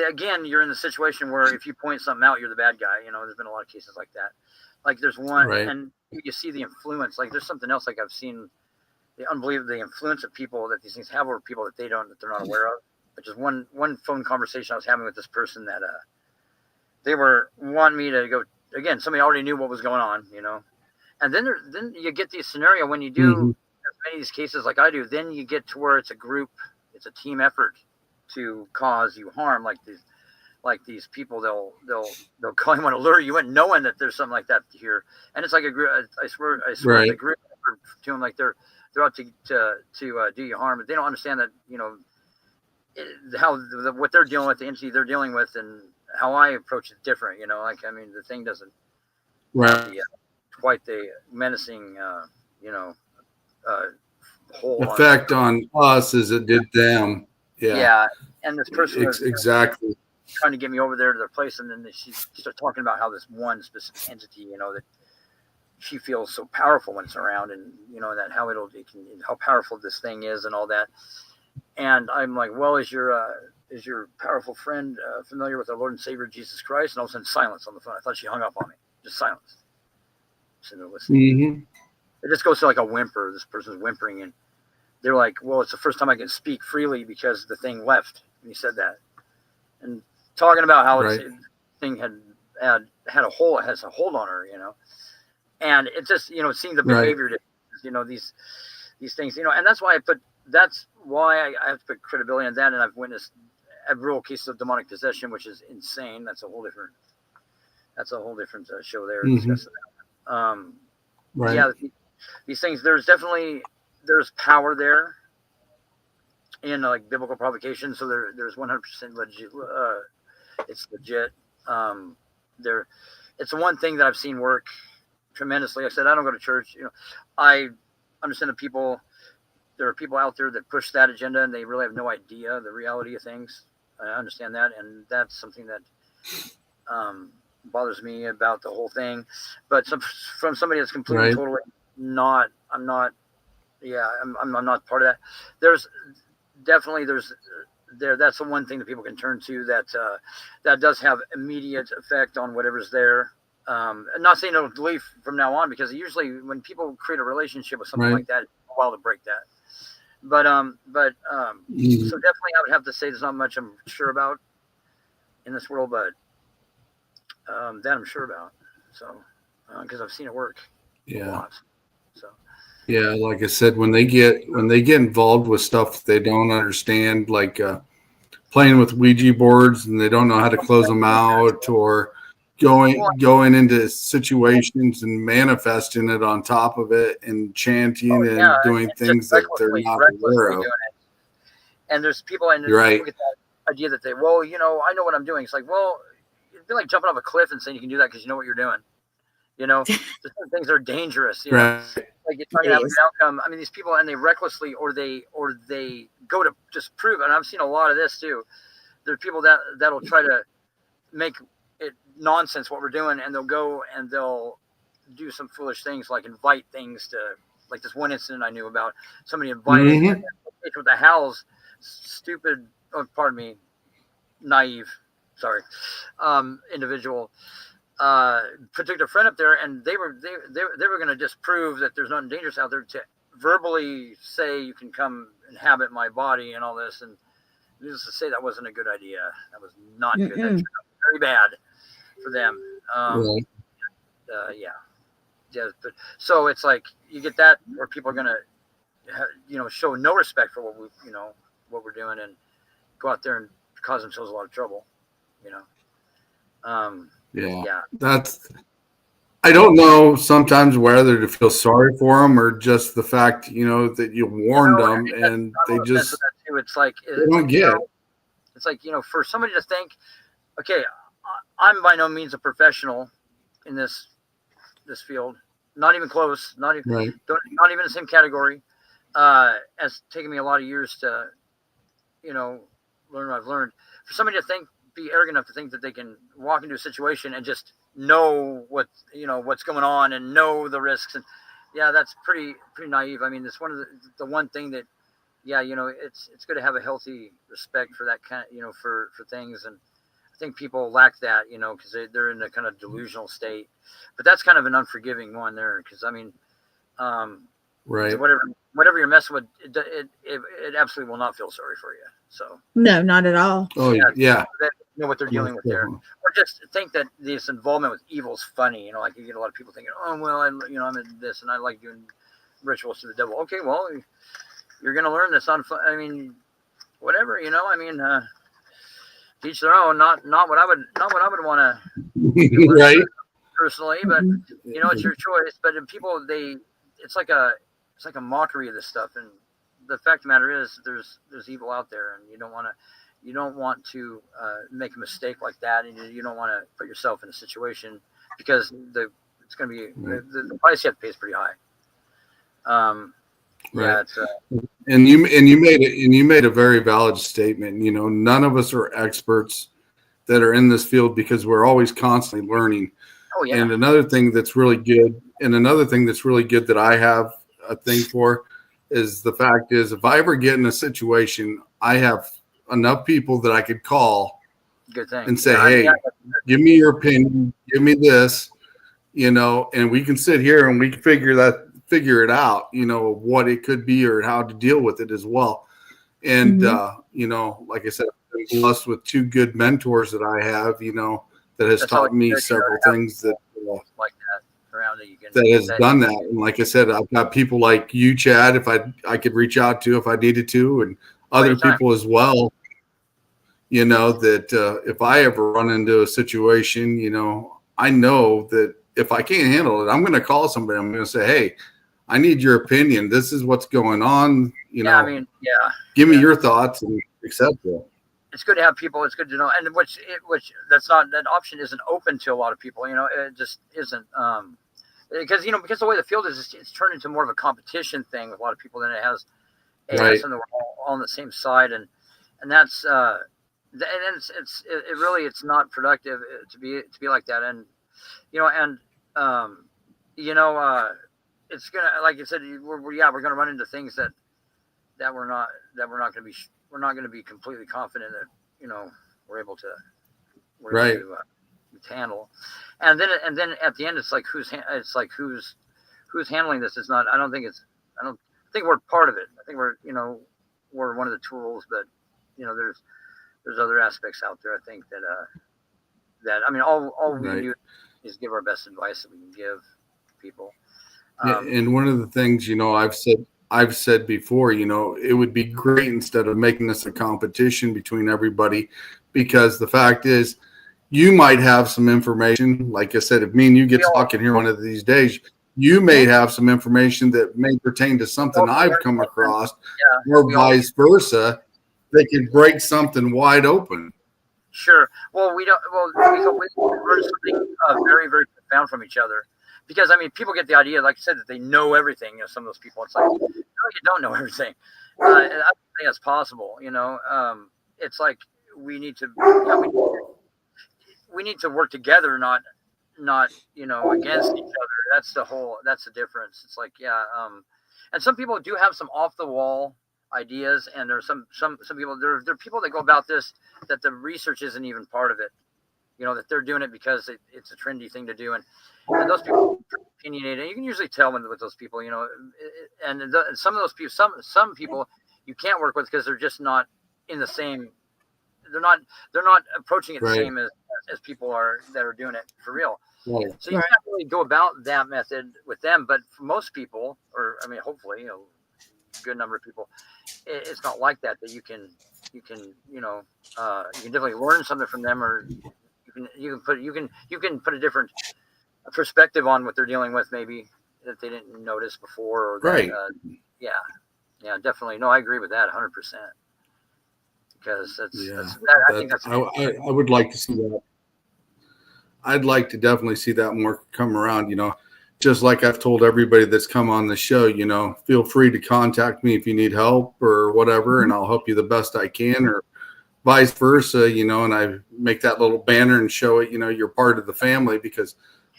[SPEAKER 3] Again, you're in the situation where if you point something out, you're the bad guy. There's been a lot of cases like that. Like there's one, and you see the influence. Like there's something else. Like I've seen the influence of people that these things have over people that they're not aware of. Which is one phone conversation I was having with this person that they were wanting me to go again. Somebody already knew what was going on, And then you get the scenario when you do as many of these cases like I do. Then you get to where it's a group, it's a team effort to cause you harm, like like these people, they'll call you, want to lure you in, knowing that there's something like that here. And it's like a group. I swear,
[SPEAKER 1] Right.
[SPEAKER 3] the group to them, like they're out to do you harm, but they don't understand that, what they're dealing with, the entity they're dealing with, and how I approach it different. Like, I mean, the thing doesn't have
[SPEAKER 1] Right.
[SPEAKER 3] quite the menacing, hold
[SPEAKER 1] Effect on us as it did them. Yeah.
[SPEAKER 3] Yeah, and this person was
[SPEAKER 1] Exactly.
[SPEAKER 3] trying to get me over there to their place, and then she started talking about how this one specific entity, that she feels so powerful when it's around, and that how powerful this thing is, and all that. And I'm like, well, is your powerful friend familiar with our Lord and Savior Jesus Christ? And all of a sudden, silence on the phone. I thought she hung up on me. Just silence. Sitting there listening.
[SPEAKER 1] Mm-hmm.
[SPEAKER 3] It just goes to like a whimper. This person's whimpering, and they're like, well, it's the first time I can speak freely because the thing left. And he said that, and talking about how
[SPEAKER 1] Right.
[SPEAKER 3] the thing had a hold, has a hold on her, and it just, seeing the behavior, right. These things, and that's why I have to put credibility in that. And I've witnessed real cases of demonic possession, which is insane. That's a whole different show there.
[SPEAKER 1] Mm-hmm.
[SPEAKER 3] Right. Yeah, these things, there's power there in like biblical provocation. So there's 100% legit. It's legit. It's the one thing that I've seen work tremendously. Like I said, I don't go to church. I understand there are people out there that push that agenda, and they really have no idea the reality of things. I understand that, and that's something that bothers me about the whole thing. But from somebody that's completely, right. Totally not, I'm not part of that. There's that's the one thing that people can turn to that does have immediate effect on whatever's there. I'm not saying it'll leave from now on, because usually when people create a relationship with something, right. Like that, it's a while to break that. But so definitely I would have to say there's not much I'm sure about in this world, but that I'm sure about. So because I've seen it work.
[SPEAKER 1] Yeah.
[SPEAKER 3] A lot. So.
[SPEAKER 1] Yeah, like I said, when they get involved with stuff they don't understand, like playing with Ouija boards, and they don't know how to close them out, or going into situations and manifesting it on top of it, and chanting and doing things that they're not aware of.
[SPEAKER 3] And there's people, and
[SPEAKER 1] you're right.
[SPEAKER 3] People get that idea that I know what I'm doing. It's like, well, it'd be like jumping off a cliff and saying you can do that because you know what you're doing. Certain things are dangerous.
[SPEAKER 1] Right.
[SPEAKER 3] Like you're trying to have a good outcome. I mean, these people, and they recklessly, or they go to just prove it. And I've seen a lot of this too. There are people that'll try to make it nonsense what we're doing, and they'll go and they'll do some foolish things, like invite things to, like this one incident I knew about. Somebody invited with the howls, stupid, pardon me, naive, sorry, individual. Took their friend up there, and they were going to just prove that there's nothing dangerous out there, to verbally say you can come inhabit my body and all this. And needless to say, that wasn't a good idea. That was not good. That turned out very bad for them. Yeah. But so it's like you get that, where people are going to, show no respect for what we're doing, and go out there and cause themselves a lot of trouble.
[SPEAKER 1] Yeah, that's. I don't know sometimes whether to feel sorry for them, or just the fact, that you warned them, and they just.
[SPEAKER 3] It's like
[SPEAKER 1] they don't get it.
[SPEAKER 3] It's like, for somebody to think, okay, I'm by no means a professional in this field, not even close, not even in the same category. It's taken me a lot of years to, learn what I've learned. For somebody to be arrogant enough to think that they can walk into a situation and just know what's going on, and know the risks, and that's pretty naive. I mean, it's one of the one thing that it's good to have a healthy respect for that kind of, for things. And I think people lack that, because they're in a kind of delusional state. But that's kind of an unforgiving one there, because I mean,
[SPEAKER 1] right,
[SPEAKER 3] whatever you're messing with, it absolutely will not feel sorry for you. So
[SPEAKER 2] no, not at all.
[SPEAKER 1] Oh yeah.
[SPEAKER 3] Know what they're dealing with there, or just think that this involvement with evil is funny. Like you get a lot of people thinking, oh well, I'm in this, and I like doing rituals to the devil. Okay, well, you're gonna learn this on. I mean, whatever, I mean, Teach their own. Not what I would want to
[SPEAKER 1] Right.
[SPEAKER 3] personally, but you know, it's your choice. But in people, it's like a mockery of this stuff. And the fact of the matter is, there's evil out there, and you don't want to make a mistake like that, and you don't want to put yourself in a situation because it's going to be the price you have to pay is pretty high. Yeah, it's
[SPEAKER 1] and you made a very valid statement. You know, none of us are experts that are in this field because we're always constantly learning.
[SPEAKER 3] oh yeah,
[SPEAKER 1] And another thing that's really good, that I have a thing for is the fact is if I ever get in a situation, I have enough people that I could call
[SPEAKER 3] good thing.
[SPEAKER 1] and say,
[SPEAKER 3] Yeah,
[SPEAKER 1] hey, give me your opinion, give me this, you know, and we can sit here and we can figure it out, you know, what it could be or how to deal with it as well. And, you know, like I said, I've been blessed with two good mentors that I have, you know, that has taught me several things that
[SPEAKER 3] like that around that you can
[SPEAKER 1] that has done that. And like I said, I've got people like you, Chad, if I could reach out to if I needed to, and other people as well, you know, that if I ever run into a situation, you know, I know that if I can't handle it, I'm going to call somebody. I'm going to say, hey, I need your opinion. This is what's going on. You know,
[SPEAKER 3] I mean,
[SPEAKER 1] give me your thoughts and etc.
[SPEAKER 3] It's good to have people. It's good to know, and which that option isn't open to a lot of people. You know, it just isn't. Because the way the field is, it's turned into more of a competition thing with a lot of people than it has. And we're all on the same side, and that's it's not productive to be like that. And it's gonna, like I said, we're gonna run into things that we're not going to be completely confident that, you know, we're able to handle. And then at the end, it's like who's handling this. It's not. I don't think we're part of it. I think we're one of the tools, but you know, there's other aspects out there. I think that I mean, all we can do is give our best advice that we can give people.
[SPEAKER 1] And one of the things, you know, I've said before, you know, it would be great instead of making this a competition between everybody, because the fact is you might have some information. Like I said, if me and you get talking here one of these days, you may have some information that may pertain to something I've come across, or vice versa. They could break something wide open.
[SPEAKER 3] Sure. Well, we learn something very, very profound from each other. Because, I mean, people get the idea, like I said, that they know everything. You know, some of those people, it's like, no, you don't know everything. And I don't think that's possible. You know, it's like we need to work together, not against each other. That's the difference. It's like, and some people do have some off the wall ideas, and there's some people. There are people that go about this that the research isn't even part of it. You know, that they're doing it because it's a trendy thing to do, and those people are opinionated. You can usually tell with those people, you know, and some of those people, some people you can't work with because they're just not in the same. They're not approaching it the same as people are that are doing it for real.
[SPEAKER 1] Right.
[SPEAKER 3] So you can't really go about that method with them. But for most people, or I mean, hopefully, you know, a good number of people, it's not like that. That you can definitely learn something from them, or you can put a different perspective on what they're dealing with, maybe that they didn't notice before. Or that, yeah, definitely. No, I agree with that 100%. Because
[SPEAKER 1] I would like to see that. I'd like to definitely see that more come around. You know, just like I've told everybody that's come on the show, you know, feel free to contact me if you need help or whatever, and I'll help you the best I can, or vice versa, you know, and I make that little banner and show it, you know, you're part of the family, because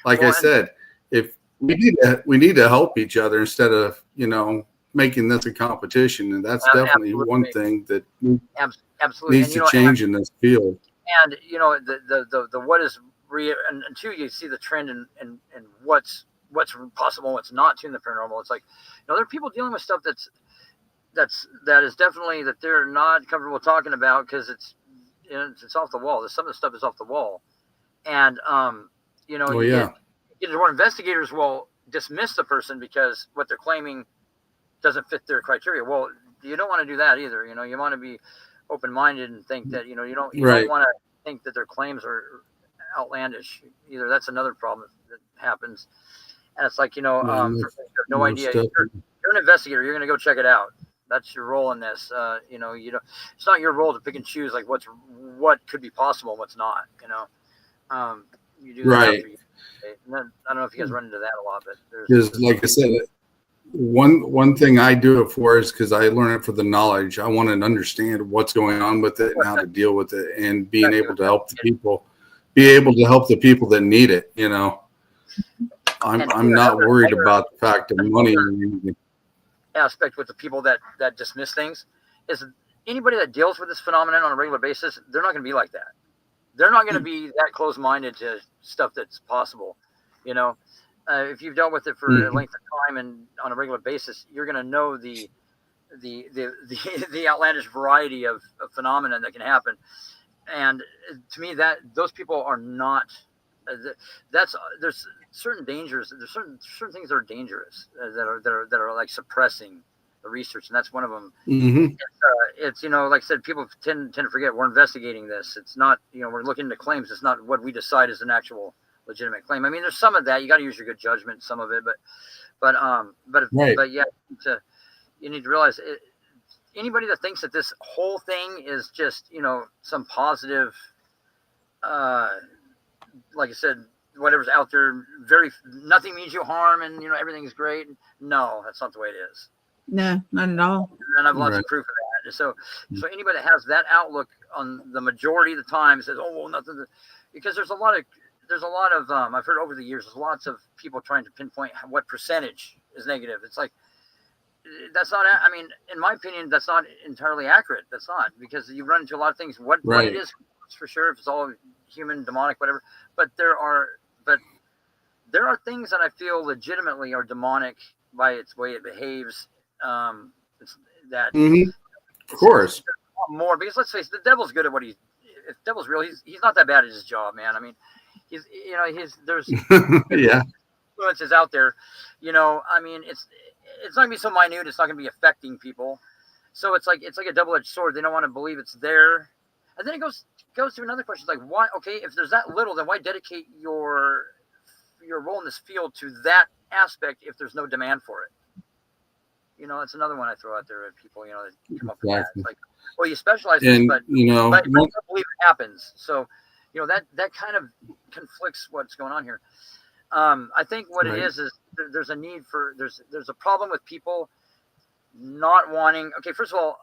[SPEAKER 1] like I said, if we need to help each other instead of, you know, making this a competition. And that's definitely one thing that needs to change in this field.
[SPEAKER 3] And, you know, the what is real, and until you see the trend and what's possible, what's not in the paranormal, it's like, you know, there are people dealing with stuff that is definitely that they're not comfortable talking about because it's off the wall. Some of the stuff is off the wall, and you know, where investigators will dismiss the person because what they're claiming doesn't fit their criteria. Well, you don't want to do that either. You know, you want to be open-minded and think that, you don't
[SPEAKER 1] Right.
[SPEAKER 3] want to think that their claims are outlandish either. That's another problem that happens. And it's like,
[SPEAKER 1] Yeah,
[SPEAKER 3] you have no
[SPEAKER 1] most
[SPEAKER 3] idea.
[SPEAKER 1] definitely.
[SPEAKER 3] You're an investigator. You're going to go check it out. That's your role in this. You don't. It's not your role to pick and choose like what could be possible and what's not. You do that
[SPEAKER 1] Right.
[SPEAKER 3] after you. And then, I don't know if you guys run into that a lot, but
[SPEAKER 1] Because, like I said, one thing I do it for is because I learn it for the knowledge. I want to understand what's going on with it and how to deal with it, and being able to help the people, that need it. I'm not worried about the fact of money.
[SPEAKER 3] aspect with the people that dismiss things is anybody that deals with this phenomenon on a regular basis, they're not going to be like that. They're not going to be that close-minded to stuff that's possible. If you've dealt with it for a length of time and on a regular basis, you're going to know the outlandish variety of phenomena that can happen. And to me, that those people are not. There's certain dangers. There's certain things that are dangerous that are like suppressing the research, and that's one of them.
[SPEAKER 1] Mm-hmm.
[SPEAKER 3] It's like I said, people tend to forget we're investigating this. It's not we're looking into claims. It's not what we decide is an actual legitimate claim. I mean, there's some of that. You got to use your good judgment. Some of it, but yeah, you need to realize it. Anybody that thinks that this whole thing is just some positive, like I said, whatever's out there, nothing means you harm, and everything's great. No, that's not the way it is.
[SPEAKER 2] No, not at all.
[SPEAKER 3] And I've lots of proof of that. So anybody that has that outlook on the majority of the time says, "Oh, well, nothing," because there's a lot of I've heard over the years, there's lots of people trying to pinpoint what percentage is negative. It's like that's not. I mean, in my opinion, that's not entirely accurate. That's not, because you run into a lot of things. What it is for sure, if it's all human, demonic, whatever. But there are things that I feel legitimately are demonic by its way it behaves. That
[SPEAKER 1] Of course,
[SPEAKER 3] more, because let's face it, the devil's good at what if the devil's real, he's not that bad at his job, man. I mean, there's
[SPEAKER 1] yeah,
[SPEAKER 3] influences out there. I mean, it's not gonna be so minute. It's not gonna be affecting people. So it's like a double-edged sword. They don't want to believe it's there, and then it goes to another question. It's like, why? Okay, if there's that little, then why dedicate your role in this field to that aspect if there's no demand for it? It's another one I throw out there at people. That come up with that. It's like, well, you specialize in this, but you don't believe it happens. So, that kind of conflicts what's going on here. I think what it is there's a need for there's a problem with people not wanting. Okay, first of all,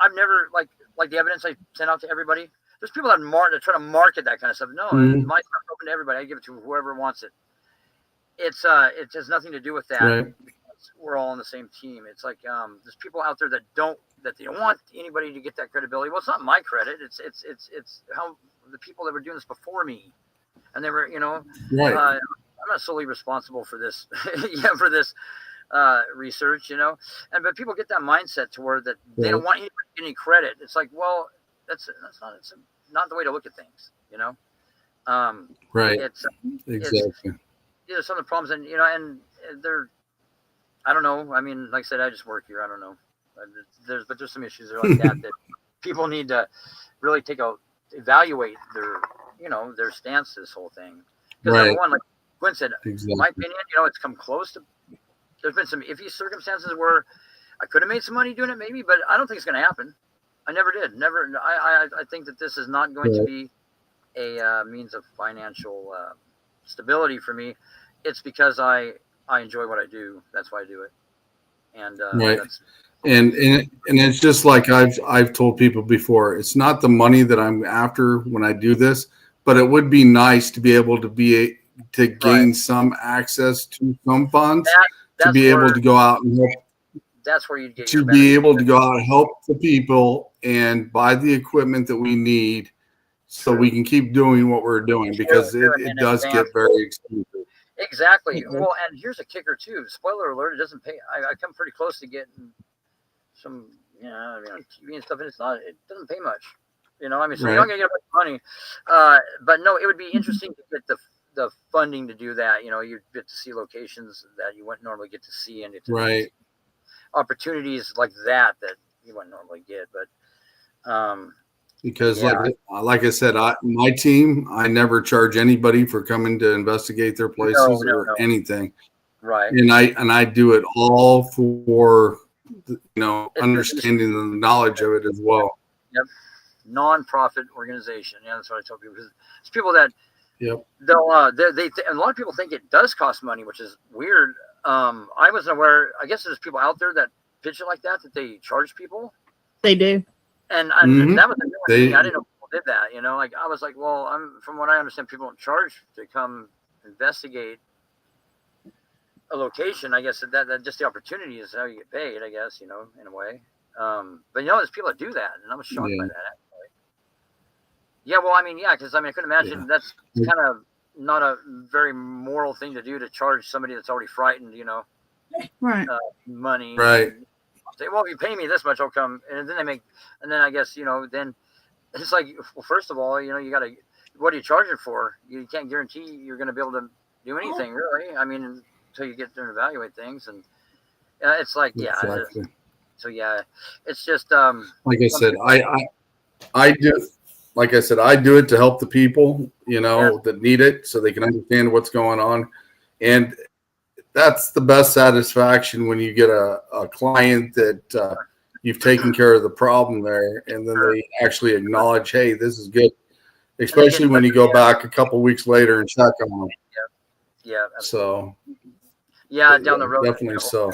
[SPEAKER 3] I've never like the evidence I sent out to everybody. There's people that try to market that kind of stuff. No, my stuff's open to everybody. I give it to whoever wants it. It has nothing to do with that.
[SPEAKER 1] Right.
[SPEAKER 3] We're all on the same team. It's like there's people out there that they don't want anybody to get that credibility. Well, it's not my credit. It's how the people that were doing this before me, and they were I'm not solely responsible for this. For this research, but people get that mindset to where that they don't want anybody to get any credit. It's like, well, that's not the way to look at things.
[SPEAKER 1] Right.
[SPEAKER 3] Exactly. These are some of the problems, and they're. I don't know. I mean, like I said, I just work here. I don't know. There's some issues there like that people need to really evaluate their stance to this whole thing. Because number one, like Gwen said, in my opinion, it's come close to. There's been some iffy circumstances where I could have made some money doing it, maybe, but I don't think it's going to happen. I never did. Never. I think that this is not going to be a means of financial stability for me. It's because I enjoy what I do. That's why I do it. And
[SPEAKER 1] and it's just like I've told people before. It's not the money that I'm after when I do this, but it would be nice to be able to gain some access to some funds to be able to go out and help.
[SPEAKER 3] That's where you get
[SPEAKER 1] to be able to go out and help the people and buy the equipment that we need, so we can keep doing what we're doing, because it does get very expensive.
[SPEAKER 3] Exactly. Well, and here's a kicker too. Spoiler alert: it doesn't pay. I come pretty close to getting some, TV and stuff, and it doesn't pay much. I mean, so you're not gonna get much money. But no, it would be interesting to get the funding to do that. You get to see locations that you wouldn't normally get to see, and opportunities like that you wouldn't normally get. But
[SPEAKER 1] Because
[SPEAKER 3] Yeah.
[SPEAKER 1] like I said, my team, I never charge anybody for coming to investigate their places
[SPEAKER 3] No,
[SPEAKER 1] or
[SPEAKER 3] no.
[SPEAKER 1] anything.
[SPEAKER 3] Right.
[SPEAKER 1] And I do it all for
[SPEAKER 3] It's
[SPEAKER 1] understanding the knowledge of it as well.
[SPEAKER 3] Yep. Non-profit organization. Yeah, that's what I tell people. Because it's people that
[SPEAKER 1] Yep.
[SPEAKER 3] they'll and a lot of people think it does cost money, which is weird. I wasn't aware. I guess there's people out there that pitch it like that they charge people.
[SPEAKER 2] They do.
[SPEAKER 3] And
[SPEAKER 1] Mhm.
[SPEAKER 3] that was a new one to me. I didn't know people did that. Like I was like, well, from what I understand, people don't charge to come investigate a location. I guess that just the opportunity is how you get paid. I guess in a way. But there's people that do that, and I was shocked by that. Actually. Yeah, well, because I couldn't imagine that's kind of not a very moral thing to do to charge somebody that's already frightened.
[SPEAKER 2] Right.
[SPEAKER 3] Money.
[SPEAKER 1] Right.
[SPEAKER 3] Say, well, if you pay me this much, I'll come. And then I guess, then it's like, well, first of all, you got to, what are you charging for? You can't guarantee you're going to be able to do anything, really. Until you get there and evaluate things. And it's like,
[SPEAKER 1] Exactly.
[SPEAKER 3] It's just,
[SPEAKER 1] like I said, I do, like I said, I do it to help the people, that need it so they can understand what's going on. And that's the best satisfaction when you get a client that you've taken care of the problem there, and then they actually acknowledge, hey, this is good, especially when you go back a couple weeks later and check on them.
[SPEAKER 3] Yeah.
[SPEAKER 1] So
[SPEAKER 3] down the road,
[SPEAKER 1] definitely so.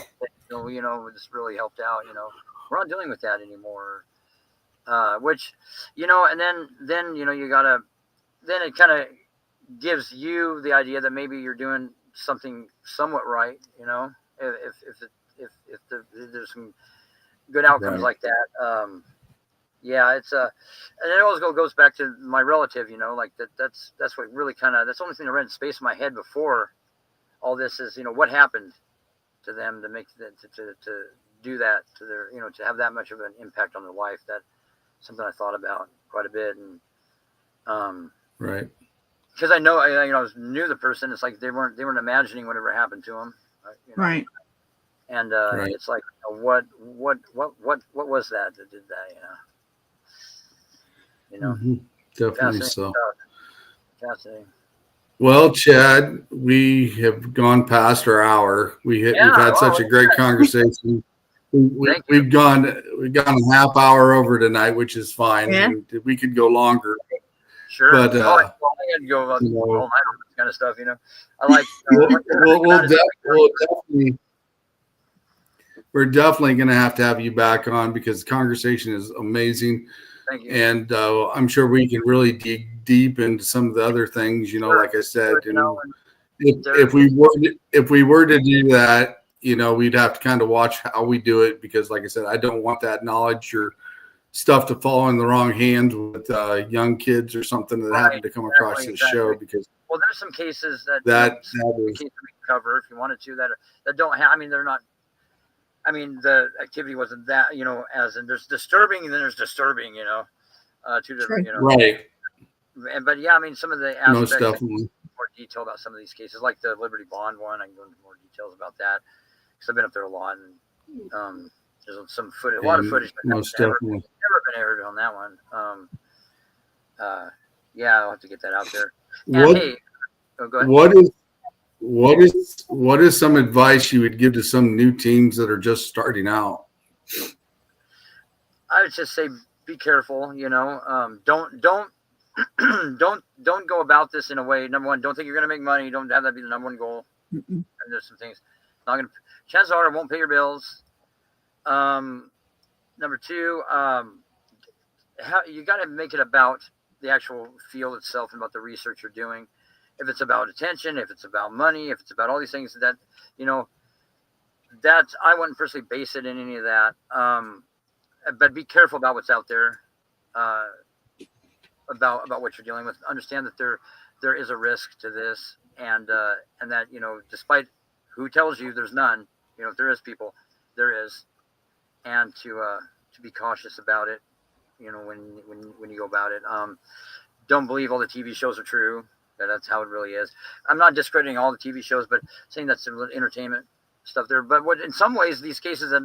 [SPEAKER 3] This really helped out. We're not dealing with that anymore. Which, and then you gotta, then it kind of gives you the idea that maybe you're doing something somewhat right, if there's some good outcomes like that. It's and it always goes back to my relative, like that's what really that's the only thing that ran space in my head before all this is, what happened to them to make to do that to their, to have that much of an impact on their life. That's something I thought about quite a bit. And
[SPEAKER 1] right.
[SPEAKER 3] Because I know, I knew the person. It's like they weren't imagining whatever happened to them,
[SPEAKER 2] Right.
[SPEAKER 3] And
[SPEAKER 1] Right.
[SPEAKER 3] It's like, what was that did that?
[SPEAKER 1] Mm-hmm. Definitely so.
[SPEAKER 3] Fascinating.
[SPEAKER 1] Well, Chad, we have gone past our hour. We've had such a great conversation. We've gone a half hour over tonight, which is fine.
[SPEAKER 2] Yeah.
[SPEAKER 1] We could go longer.
[SPEAKER 3] Sure.
[SPEAKER 1] But
[SPEAKER 3] I had to go all night on this kind of stuff. I like.
[SPEAKER 1] We're definitely going to have you back on, because the conversation is amazing.
[SPEAKER 3] Thank you.
[SPEAKER 1] And I'm sure we can really dig deep into some of the other things.
[SPEAKER 3] Sure.
[SPEAKER 1] Like I said, if we were to do that, we'd have to kind of watch how we do it, because, like I said, I don't want that knowledge or stuff to fall in the wrong hands with young kids or something that happen to come across this show. Because
[SPEAKER 3] there's some cases
[SPEAKER 1] that is,
[SPEAKER 3] we can cover if you wanted to that don't have. They're not. The activity wasn't that, as in there's disturbing and then there's disturbing, two different,
[SPEAKER 1] right.
[SPEAKER 3] But some of the aspects,
[SPEAKER 1] most definitely,
[SPEAKER 3] more detail about some of these cases, like the Liberty Bond one. I can go into more details about that because I've been up there a lot, and there's some footage, a lot of footage.
[SPEAKER 1] Most definitely,
[SPEAKER 3] never been aired on that one. I'll have to get that out there. And, go ahead.
[SPEAKER 1] What is some advice you would give to some new teams that are just starting out?
[SPEAKER 3] I would just say be careful. Don't go about this in a way. Number one, don't think you're going to make money. Don't have that be the number one goal.
[SPEAKER 2] Mm-mm.
[SPEAKER 3] And there's some things not going to. Chances are it won't pay your bills. Number two, you got to make it about the actual field itself and about the research you're doing. If it's about attention, if it's about money, if it's about all these things that, I wouldn't personally base it in any of that. But be careful about what's out there, about what you're dealing with. Understand that there is a risk to this, and that, despite who tells you there's none, if there is people, there is, and to be cautious about it, when you go about it. Don't believe all the TV shows are true. That's how it really is. I'm not discrediting all the TV shows, but saying that's entertainment stuff there. But in some ways, these cases that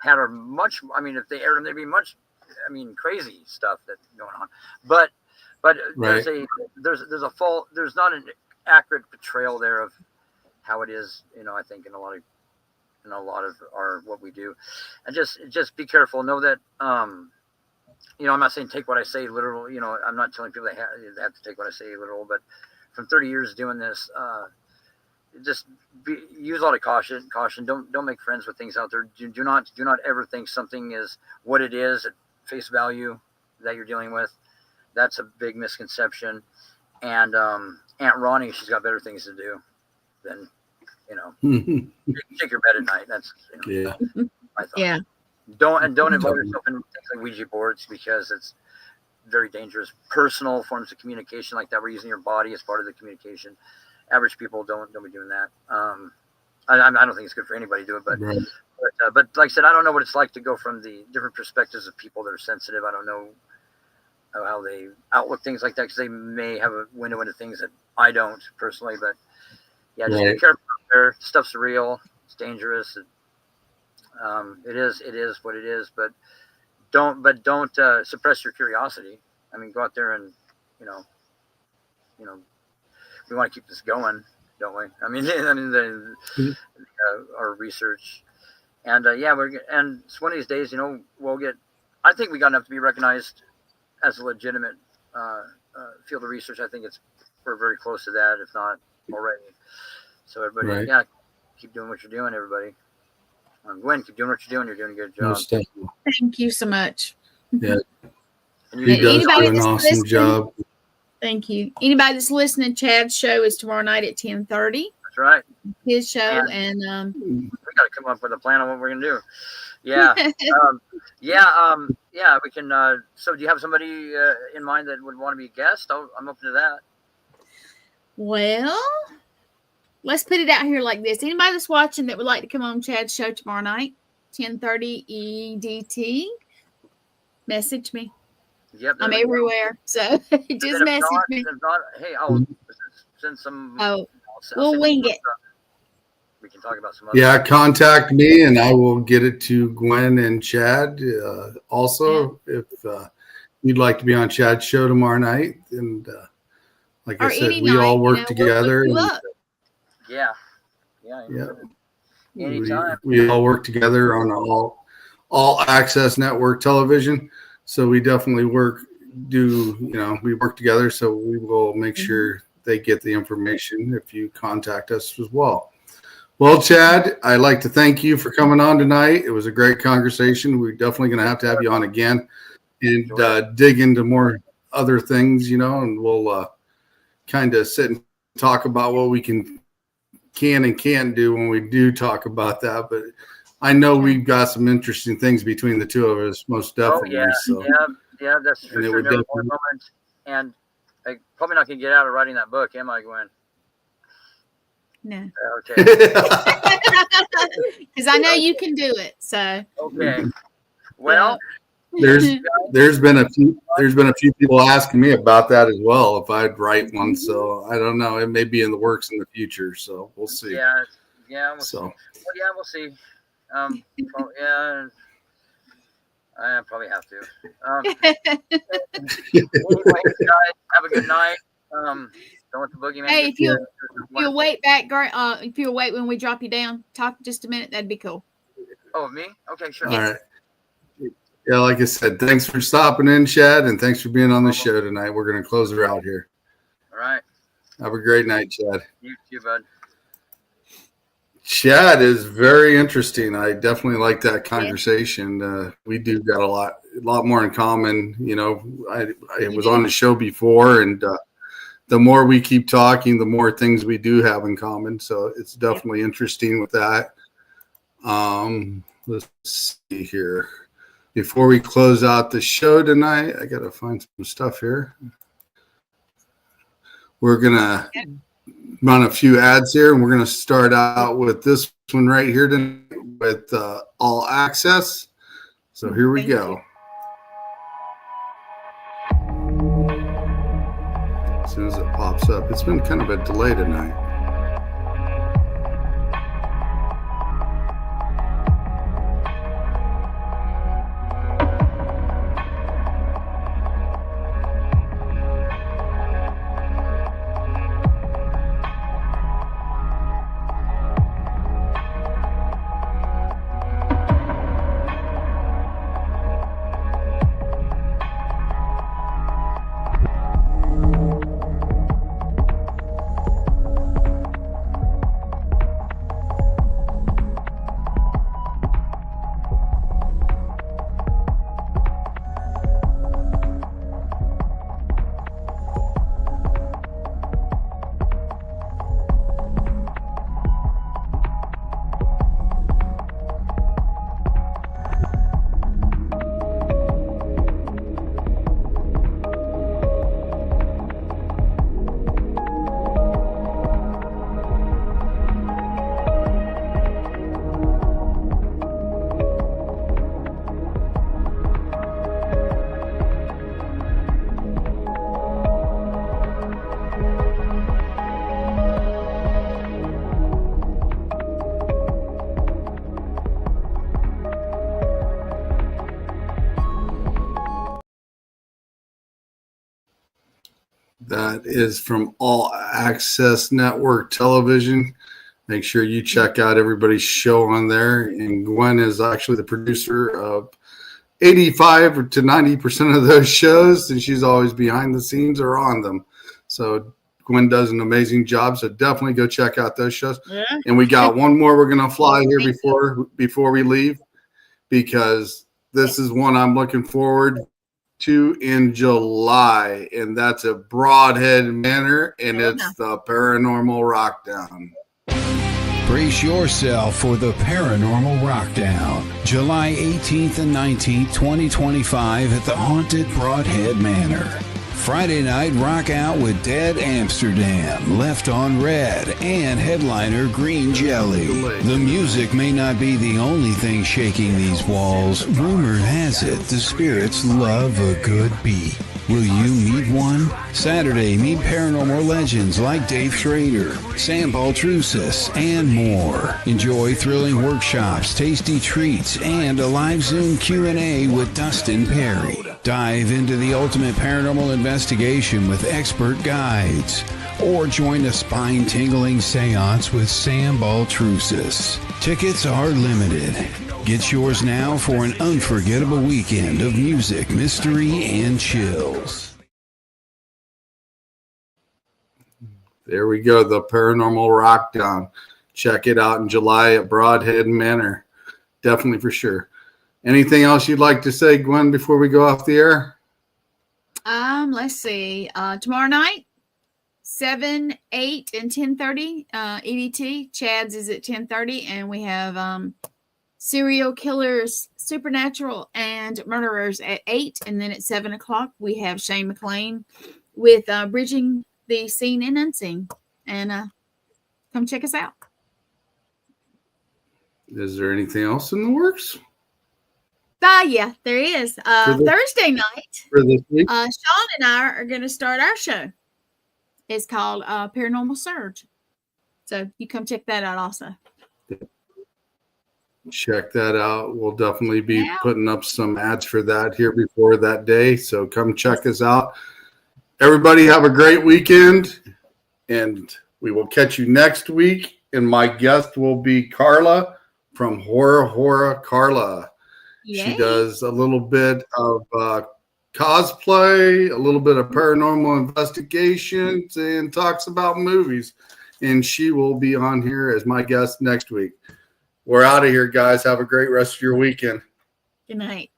[SPEAKER 3] had are much. If they aired them, they'd be much I mean, crazy stuff that's going on. But
[SPEAKER 1] Right.
[SPEAKER 3] there's not an accurate portrayal there of how it is. I think in a lot of our what we do, and just be careful. Know that I'm not saying take what I say literal. I'm not telling people they have to take what I say literal, but from 30 years doing this, use a lot of caution. Don't make friends with things out there. Do not ever think something is what it is at face value that you're dealing with. That's a big misconception. And Aunt Ronnie, she's got better things to do than take your bed at night. That's
[SPEAKER 1] Yeah.
[SPEAKER 3] my thought.
[SPEAKER 2] Yeah.
[SPEAKER 3] Don't involve yourself in things like Ouija boards because it's very dangerous. Personal forms of communication like that, we're using your body as part of the communication. Average people don't be doing that. I don't think it's good for anybody to do it, but
[SPEAKER 1] Right.
[SPEAKER 3] but like I said, I don't know what it's like to go from the different perspectives of people that are sensitive. I don't know how they outlook things like that because they may have a window into things that I don't personally. But yeah, just be careful out there. Stuff's real. It's dangerous. It is what it is. But don't suppress your curiosity. I mean, go out there and we want to keep this going, don't we? I mean, our research, and and it's one of these days, we'll get. I think we got enough to be recognized as a legitimate field of research. I think we're very close to that, if not already. So everybody, keep doing what you're doing, everybody. Gwen, keep doing what you're doing. You're doing a good job.
[SPEAKER 2] Thank you so much.
[SPEAKER 1] Yeah,
[SPEAKER 3] And
[SPEAKER 1] he does do an awesome job.
[SPEAKER 2] Thank you. Anybody that's listening, Chad's show is tomorrow night at 10:30.
[SPEAKER 3] That's right.
[SPEAKER 2] His show, and
[SPEAKER 3] we got to come up with a plan on what we're gonna do. Yeah, we can. So, do you have somebody in mind that would want to be a guest? I'm open to that.
[SPEAKER 2] Well, let's put it out here like this. Anybody that's watching that would like to come on Chad's show tomorrow night, 10:30 EDT, message me.
[SPEAKER 3] Yep,
[SPEAKER 2] I'm everywhere, so just message me.
[SPEAKER 3] If not, hey, I'll send some.
[SPEAKER 2] We'll wing it.
[SPEAKER 3] We can talk about some other.
[SPEAKER 1] Yeah, contact me and I will get it to Gwen and Chad. Also, if you'd like to be on Chad's show tomorrow night, and like I said, we all work together.
[SPEAKER 3] Yeah. Anytime.
[SPEAKER 1] We all work together on all access network television. So we definitely we work together. So we will make sure they get the information if you contact us as well. Well, Chad, I'd like to thank you for coming on tonight. It was a great conversation. We're definitely going to have you on again and dig into more other things, and we'll kind of sit and talk about what we can and can't do when we do talk about that. But I know we've got some interesting things between the two of us, most definitely.
[SPEAKER 3] Yeah, that's for sure. Never more moments. And I'm probably not going to get out of writing that book, am I, Gwen?
[SPEAKER 2] No.
[SPEAKER 3] Okay.
[SPEAKER 2] Because I know you can do it. So.
[SPEAKER 3] Okay. Well,
[SPEAKER 1] there's been a few people asking me about that as well, if I'd write one. So I don't know. It may be in the works in the future. So we'll see.
[SPEAKER 3] Yeah. We'll see. I probably have to. Anyway, guys, have a good night. Don't let the boogeyman.
[SPEAKER 2] Hey, if you'll wait if you'll wait when we drop you down, talk just a minute. That'd be cool.
[SPEAKER 3] Oh, me? Okay, sure.
[SPEAKER 1] All right. Yeah, like I said, thanks for stopping in, Chad, and thanks for being on the show tonight. We're going to close her out here.
[SPEAKER 3] All right.
[SPEAKER 1] Have a great night, Chad.
[SPEAKER 3] You too, bud.
[SPEAKER 1] Chad is very interesting. I definitely like that conversation. We do got a lot more in common. I was on the show before, and the more we keep talking, the more things we do have in common. So it's definitely interesting with that. Let's see here. Before we close out the show tonight, I got to find some stuff here. We're going to run a few ads here, and we're going to start out with this one right here tonight with All Access. So here we go. As soon as it pops up, it's been kind of a delay tonight. That is from All Access Network Television. Make sure you check out everybody's show on there. And Gwen is actually the producer of 85 to 90% of those shows, and she's always behind the scenes or on them. So Gwen does an amazing job. So definitely go check out those shows.
[SPEAKER 2] Yeah.
[SPEAKER 1] And we got one more we're going to fly here before we leave, because this is one I'm looking forward to in July, and that's at Broadhead Manor, and it's the Paranormal Rockdown.
[SPEAKER 5] Brace yourself for the Paranormal Rockdown, July 18th and 19th, 2025 at the haunted Broadhead Manor. Friday night, rock out with Dead Amsterdam, Left on Red, and headliner Green Jelly. The music may not be the only thing shaking these walls. Rumor has it the spirits love a good beat. Will you meet one? Saturday, meet paranormal legends like Dave Schrader, Sam Baltrusis, and more. Enjoy thrilling workshops, tasty treats, and a live Zoom Q&A with Dustin Perry. Dive into the ultimate paranormal investigation with expert guides. Or join a spine-tingling seance with Sam Baltrusis. Tickets are limited. Get yours now for an unforgettable weekend of music, mystery, and chills.
[SPEAKER 1] There we go, the Paranormal Rockdown. Check it out in July at Broadhead Manor. Definitely for sure. Anything else you'd like to say, Gwen, before we go off the air?
[SPEAKER 2] Let's see. Tomorrow night, 7, 8, and 10:30. EDT. Chad's is at 10:30, and we have serial killers, supernatural, and murderers at 8, and then at 7 o'clock we have Shane McLean with Bridging the Seen and Unseen. And come check us out.
[SPEAKER 1] Is there anything else in the works?
[SPEAKER 2] Yeah, there is. Thursday night,
[SPEAKER 1] For this week?
[SPEAKER 2] Sean and I are going to start our show. It's called Paranormal Surge. So you come check that out also.
[SPEAKER 1] Check that out. We'll definitely be putting up some ads for that here before that day. So come check us out. Everybody have a great weekend, and we will catch you next week. And my guest will be Carla from Horror Carla.
[SPEAKER 2] Yay.
[SPEAKER 1] She does a little bit of cosplay, a little bit of paranormal investigations, and talks about movies. And she will be on here as my guest next week. We're out of here, guys. Have a great rest of your weekend.
[SPEAKER 2] Good night.